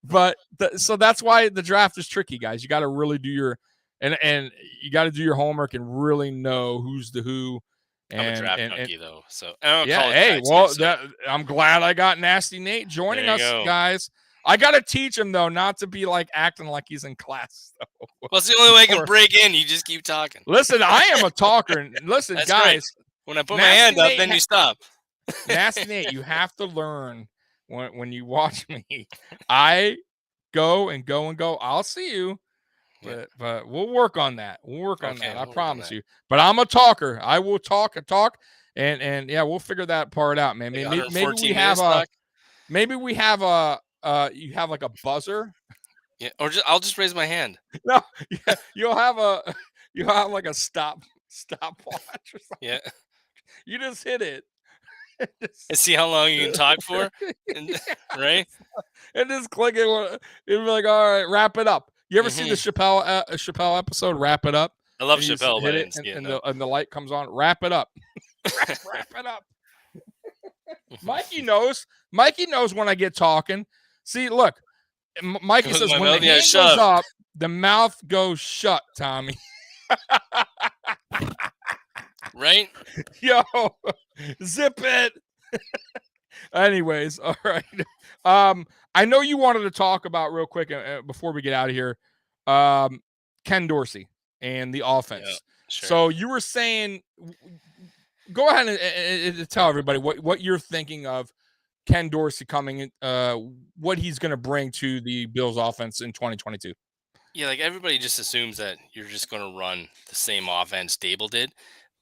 but so that's why the draft is tricky, guys. You got to really do your and you got to do your homework and really know who's the who. I'm a draft junkie though, so I'm glad I got Nasty Nate joining us, guys. I gotta teach him though not to be like acting like he's in class. Though. Well, it's the only way I can break in. You just keep talking. Listen, I am a talker. And listen, guys. Right. When I put my hand up, then you stop. Nasty Nate, you have to learn when you watch me. I go and go and go. I'll see you, but we'll work on that. We'll work on that. I promise you. But I'm a talker. I will talk and talk, and yeah, we'll figure that part out, man. Maybe we have a. You have like a buzzer. Yeah, or I'll just raise my hand. No, yeah, you'll have like a stopwatch or something. Yeah, you just hit it. and see how long you can talk for, right? And just click it. It'd be like, all right, wrap it up. You ever see the Chappelle episode? Wrap it up. I love And you just Chappelle, but hit I it, didn't see it. and the light comes on. Wrap it up. wrap it up. Mikey knows. Mikey knows when I get talking. See, look. Mikey says when the hand goes up, the mouth goes shut, Tommy. Right? Yo, zip it. Anyways, all right. I know you wanted to talk about real quick before we get out of here, Ken Dorsey and the offense. Yeah, sure. So you were saying, go ahead and tell everybody what you're thinking of Ken Dorsey coming in, what he's going to bring to the Bills offense in 2022. Yeah, like everybody just assumes that you're just going to run the same offense Dable did,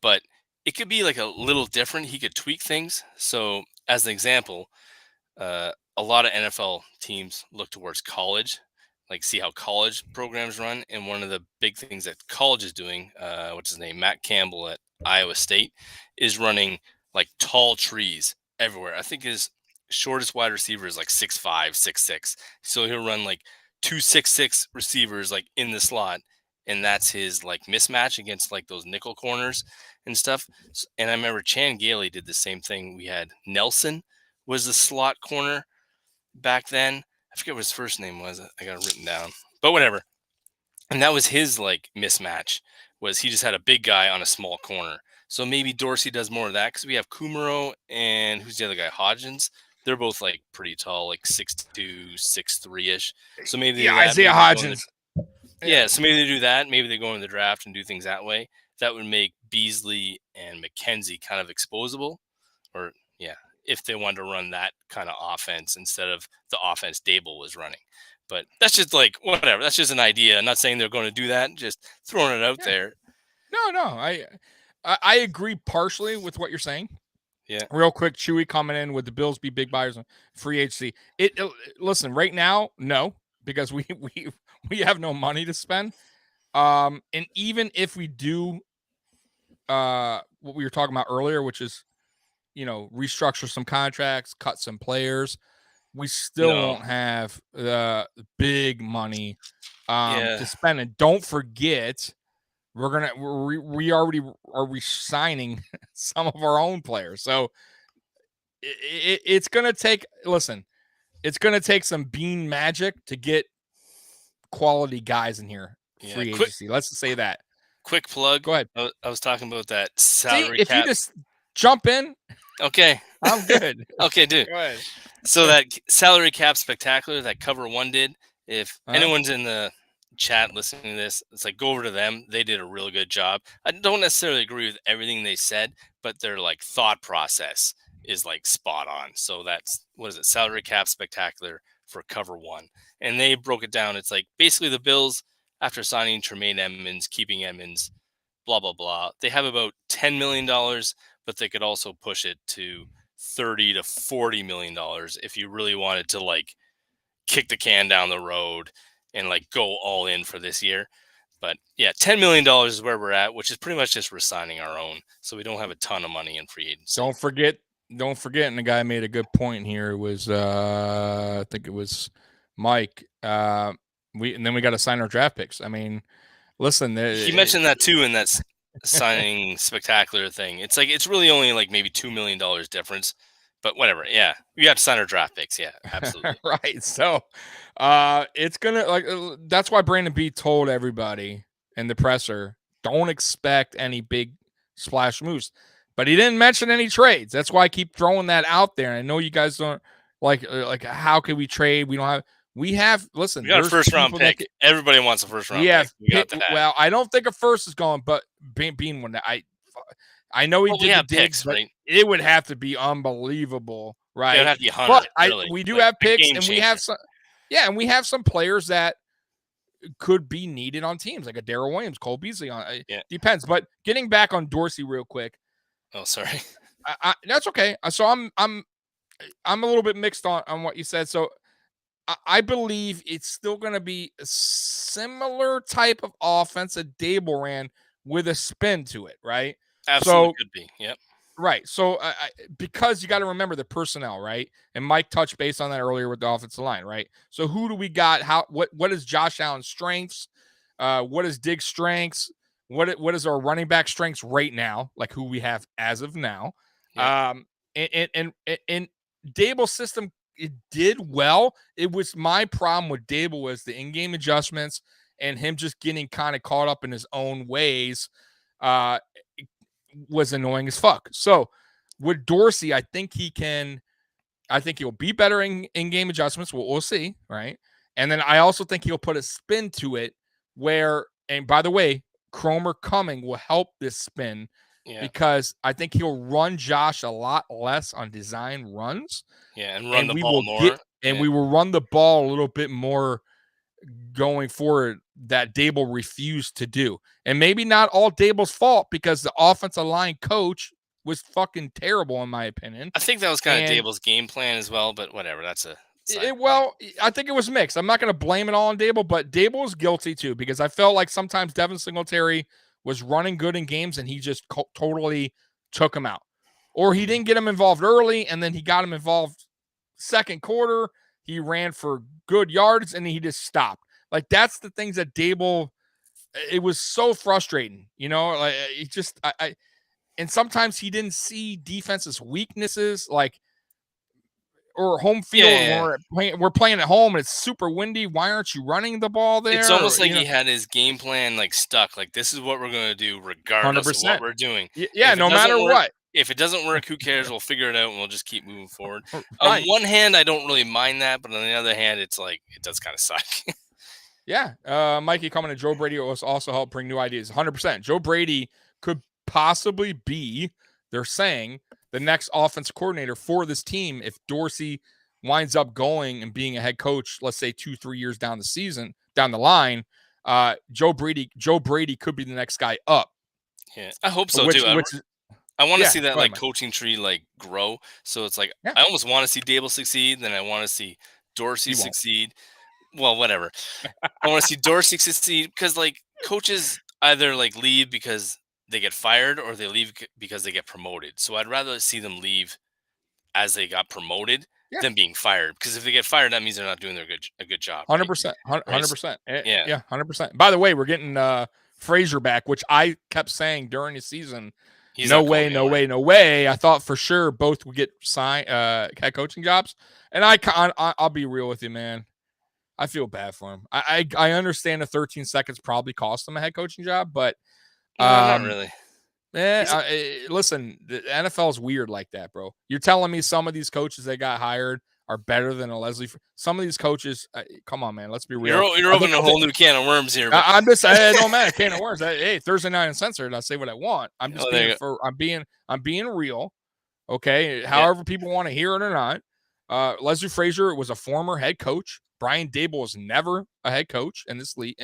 but it could be like a little different. He could tweak things. So as an example, a lot of NFL teams look towards college, like see how college programs run. And one of the big things that college is doing, what's his name, Matt Campbell at Iowa State, is running like tall trees everywhere. I think his shortest wide receiver is like 6'5", 6'6". So he'll run like 2 6'6" receivers like in the slot, and that's his like mismatch against like those nickel corners and stuff. And I remember Chan Gailey did the same thing. We had Nelson was the slot corner back then. I forget what his first name was. I got it written down, but whatever. And that was his like mismatch, was he just had a big guy on a small corner. So maybe Dorsey does more of that, because we have Kumaro and who's the other guy, Hodgins. They're both like pretty tall, like 6'2", 6'3" So maybe Isaiah Hodgins. So maybe they do that. Maybe they go in the draft and do things that way. That would make Beasley and McKenzie kind of exposable, or if they wanted to run that kind of offense instead of the offense Dable was running. But that's just like whatever. That's just an idea. I'm not saying they're going to do that. Just throwing it out there. No, I agree partially with what you're saying. Yeah. Real quick, Chewy coming in with the Bills be big buyers on free agency. Listen, right now, no, because we have no money to spend. And even if we do what we were talking about earlier, which is, restructure some contracts, cut some players, we still won't have the big money to spend. And don't forget, we already are re-signing some of our own players. So it's going to take, it's going to take some bean magic to get quality guys in here. Free agency. Let's just say that. Quick plug. Go ahead. I was talking about that salary cap. If you just jump in. Okay. I'm good. Okay, dude. Go ahead. So that salary cap spectacular that Cover One did, if anyone's in the chat listening to this, it's like, go over to them. They did a real good job. I don't necessarily agree with everything they said, but their like thought process is like spot on. So that's, salary cap spectacular for Cover One. And they broke it down. It's like basically the Bills, after signing Tremaine Edmonds, keeping Edmonds, blah, blah, blah, they have about $10 million, but they could also push it to $30 to $40 million if you really wanted to like kick the can down the road and like go all in for this year. But yeah, $10 million is where we're at, which is pretty much just resigning our own. So we don't have a ton of money in free agency. Don't forget. And the guy made a good point here. It was, I think it was Mike. And then we got to sign our draft picks. I mean, listen, he mentioned that too in that signing spectacular thing. It's like, it's really only like maybe $2 million difference, but whatever. Yeah. We have to sign our draft picks. Yeah, absolutely. Right. So it's going to that's why Brandon B told everybody in the presser, don't expect any big splash moves, but he didn't mention any trades. That's why I keep throwing that out there. And I know you guys don't like, how can we trade? We got a first round pick. Everybody wants a first round pick. Well, I don't think a first is going, but being one that I know he did the picks, right? It would have to be unbelievable, right? It would have to be 100, really. We do have picks, and we have some. Yeah, and we have some players that could be needed on teams, like a Daryl Williams, Cole Beasley. Depends. But getting back on Dorsey real quick. Oh, sorry. That's okay. So I'm a little bit mixed on what you said. So I believe it's still going to be a similar type of offense that Dable ran with a spin to it, right? Absolutely, could be. Yep. Right. So because you got to remember the personnel, right? And Mike touched base on that earlier with the offensive line, right? So who do we got? What is Josh Allen's strengths? What is Diggs' strengths? What is our running back strengths right now? Like who we have as of now. Yeah. And Dable's system, it did well. It was my problem with Dable was the in-game adjustments and him just getting kind of caught up in his own ways. Was annoying as fuck. So with Dorsey, I think he'll be better in game adjustments. We'll see, right? And then I also think he'll put a spin to it where, and by the way, Cromer coming will help this spin because I think he'll run Josh a lot less on design runs. Yeah, and run the ball more. We will run the ball a little bit more going forward that Dable refused to do. And maybe not all Dable's fault because the offensive line coach was fucking terrible, in my opinion. I think that was kind of Dable's game plan as well, but whatever. That's I think it was mixed. I'm not going to blame it all on Dable, but Dable is guilty too because I felt like sometimes Devin Singletary was running good in games and he just totally took him out. Or he didn't get him involved early and then he got him involved second quarter. He ran for good yards and he just stopped. Like that's the things that Dable, it was so frustrating, like it just, and sometimes he didn't see defense's weaknesses, like, or home field. When we're playing at home and it's super windy. Why aren't you running the ball there? It's almost like he had his game plan like stuck. Like this is what we're going to do regardless 100%. of what we're doing. Yeah, no matter what. If it doesn't work, who cares? We'll figure it out and we'll just keep moving forward. Right. On one hand, I don't really mind that, but on the other hand, it's like it does kind of suck. Yeah. Mikey coming to Joe Brady also helped bring new ideas. 100%. Joe Brady could possibly be, they're saying, the next offensive coordinator for this team if Dorsey winds up going and being a head coach, let's say 2-3 years down the line. Joe Brady could be the next guy up. Yeah, I hope so too. I want to see that coaching tree grow. So it's like I almost want to see Dable succeed, then I want to see Dorsey succeed. Well, whatever. I want to see Dorsey succeed because coaches either leave because they get fired or they leave because they get promoted. So I'd rather see them leave as they got promoted than being fired. Because if they get fired, that means they're not doing a good job. 100%. 100%. Yeah, 100%. By the way, we're getting Frazier back, which I kept saying during the season. No way. I thought for sure both would get signed head coaching jobs. And I'll be real with you, man. I feel bad for him. I understand the 13 seconds probably cost him a head coaching job, but not really. Listen, the NFL is weird like that, bro. You're telling me some of these coaches that got hired are better than a Leslie. Some of these coaches, come on, man. Let's be real. You're opening a whole new can of worms here. I'm just saying, it don't matter. Can of worms. Hey, Thursday Night Uncensored. I say what I want. I'm just I'm being real. Okay. However people want to hear it or not. Leslie Frazier was a former head coach. Brian Dable was never a head coach in this league.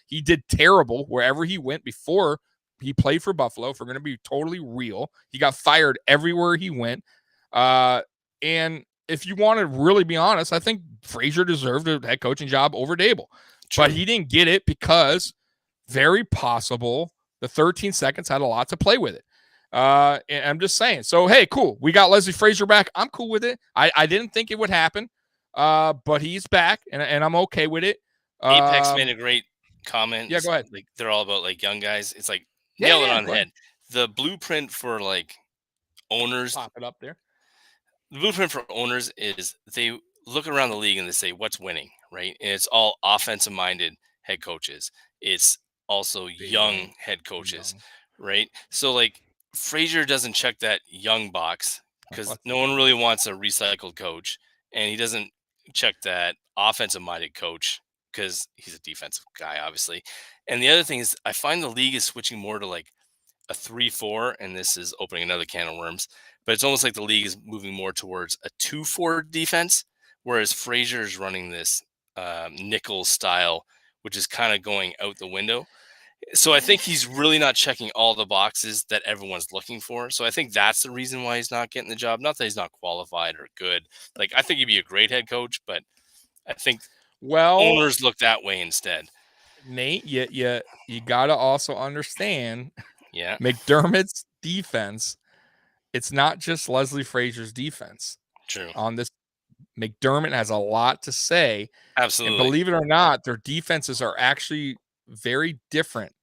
He did terrible wherever he went before he played for Buffalo. If we're going to be totally real, he got fired everywhere he went. And if you want to really be honest, I think Frazier deserved a head coaching job over Dable. True. But he didn't get it because very possible the 13 seconds had a lot to play with it. And I'm just saying. So, hey, cool. We got Leslie Frazier back. I'm cool with it. I didn't think it would happen. But he's back, and I'm okay with it. Apex made a great comment. Yeah, go ahead. They're all about young guys. It's nail it on the head. The blueprint for owners. Pop it up there. The blueprint for owners is they look around the league and they say, what's winning, right? And it's all offensive-minded head coaches. It's also young head coaches, right? So, Frazier doesn't check that young box because no one really wants a recycled coach. And he doesn't check that offensive-minded coach because he's a defensive guy, obviously. And the other thing is I find the league is switching more to a 3-4, and this is opening another can of worms. But it's almost like the league is moving more towards a 2-4 defense, whereas Frazier is running this nickel style, which is kind of going out the window. So I think he's really not checking all the boxes that everyone's looking for. So I think that's the reason why he's not getting the job. Not that he's not qualified or good. I think he'd be a great head coach, but I think owners look that way instead. Nate, you got to also understand Yeah. McDermott's defense it's not just Leslie Frazier's defense. True. On this, McDermott has a lot to say. Absolutely. And believe it or not, their defenses are actually very different.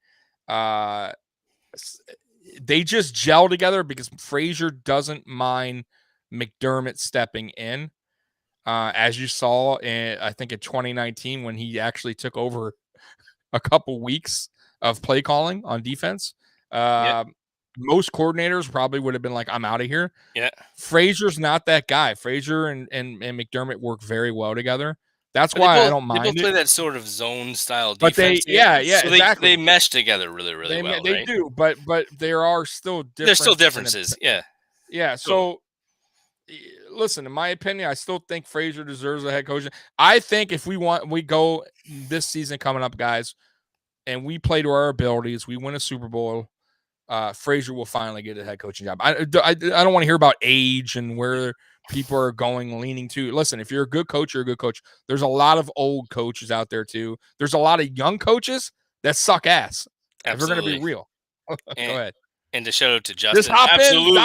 They just gel together because Frazier doesn't mind McDermott stepping in. As you saw, I think in 2019, when he actually took over a couple weeks of play calling on defense. Most coordinators probably would have been like, I'm out of here. Yeah. Frazier's not that guy. Frazier and McDermott work very well together. That's why I don't mind. They both play that sort of zone style but defense. So exactly. They mesh together really well. They right? do, but there are still differences. There's still differences. Yeah. So listen, in my opinion, I still think Frazier deserves a head coach. I think if we go this season coming up, guys, and we play to our abilities, we win a Super Bowl. Frazier will finally get a head coaching job. I don't want to hear about age and where people are leaning to. Listen, if you're a good coach, you're a good coach. There's a lot of old coaches out there too. There's a lot of young coaches that suck ass. Absolutely. If we're going to be real. Go ahead. And to shout out to Justin, just absolutely,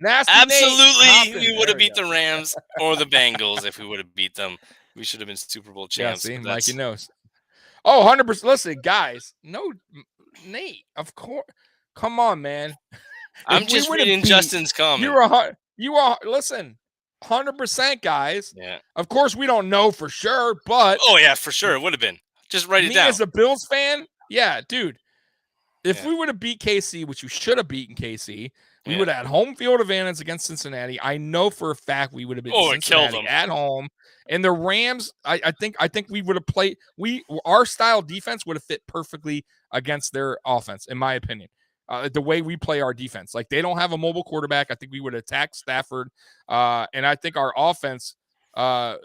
absolutely, we would have beat the Rams or the Bengals if we would have beat them. We should have been Super Bowl champs. Yeah, see, Mikey knows. Oh, 100%. Listen, guys, no, Nate, of course. Come on, man. I'm just reading Justin's comment. You are listen, 100%, guys. Yeah. Of course, we don't know for sure, but for sure, it would have been. Just write it down. Me as a Bills fan, yeah, dude. If we would have beat KC, which we should have beaten KC, we would have had home field advantage against Cincinnati. I know for a fact we would have been Cincinnati at home. And the Rams, I think we would have played. Our style defense would have fit perfectly against their offense, in my opinion. The way we play our defense, like they don't have a mobile quarterback. I think we would attack Stafford, and I think our offense. I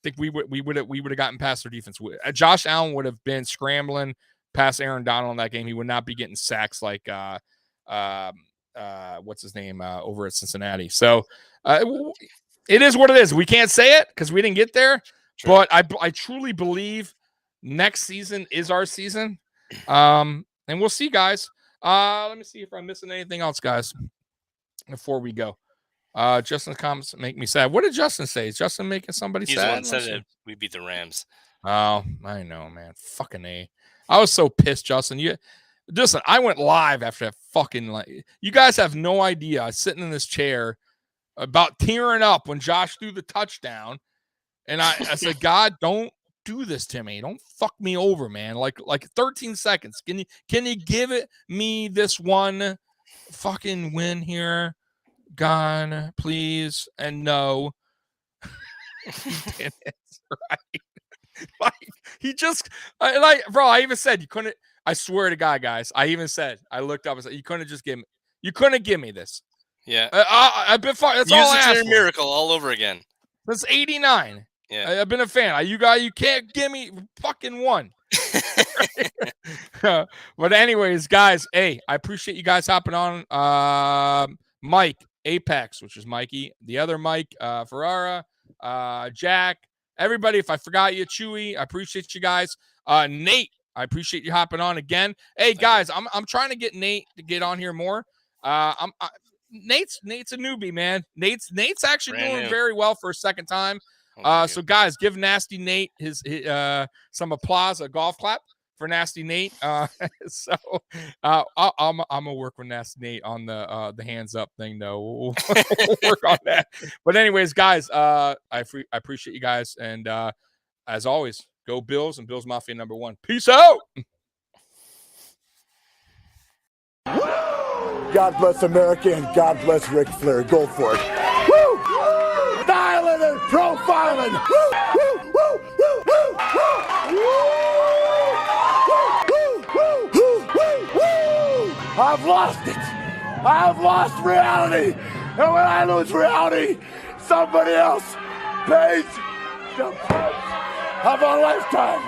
think we would have gotten past their defense. Josh Allen would have been scrambling past Aaron Donald in that game. He would not be getting sacks like what's his name over at Cincinnati. So it is what it is. We can't say it because we didn't get there, but I truly believe next season is our season, and we'll see, guys. Let me see if I'm missing anything else, guys, before we go. Justin's comments make me sad. What did Justin say? Is Justin making somebody sad? He's the one said that we beat the Rams. Oh, I know, man. Fucking A. I was so pissed, Justin. Listen, I went live after that fucking you guys have no idea. I was sitting in this chair about tearing up when Josh threw the touchdown. And I said, God, don't do this to me. Don't fuck me over, man. Like 13 seconds. Can you give it me this one fucking win here? Gone, please. And no. Right. Like he just bro, I even said you couldn't. I swear to God, guys, I even said I looked up and said you couldn't give me this. Yeah, I've been fine. That's all I asked for. Miracle all over again. That's 89. Yeah, I've been a fan. You can't give me fucking one. But anyways, guys, hey, I appreciate you guys hopping on. Mike Apex, which is Mikey, the other Mike, Ferrara, Jack. Everybody, if I forgot you, Chewy, I appreciate you guys. Nate, I appreciate you hopping on again. Hey guys, I'm trying to get Nate to get on here more. Nate's a newbie, man. Nate's actually doing very well for a second time. So guys, give Nasty Nate his some applause, a golf clap for Nasty Nate. I'm gonna work with Nasty Nate on the hands up thing though. We'll work on that. But anyways, guys, I appreciate you guys, and as always, go Bills and Bills Mafia #1. Peace out. God bless America and God bless Ric Flair. Go for it. Woo! Styling and profiling. Woo! Woo! Woo! Woo! Woo! Woo! Woo! Woo! Woo! I've lost it. I've lost reality. And when I lose reality, somebody else pays the price of a lifetime.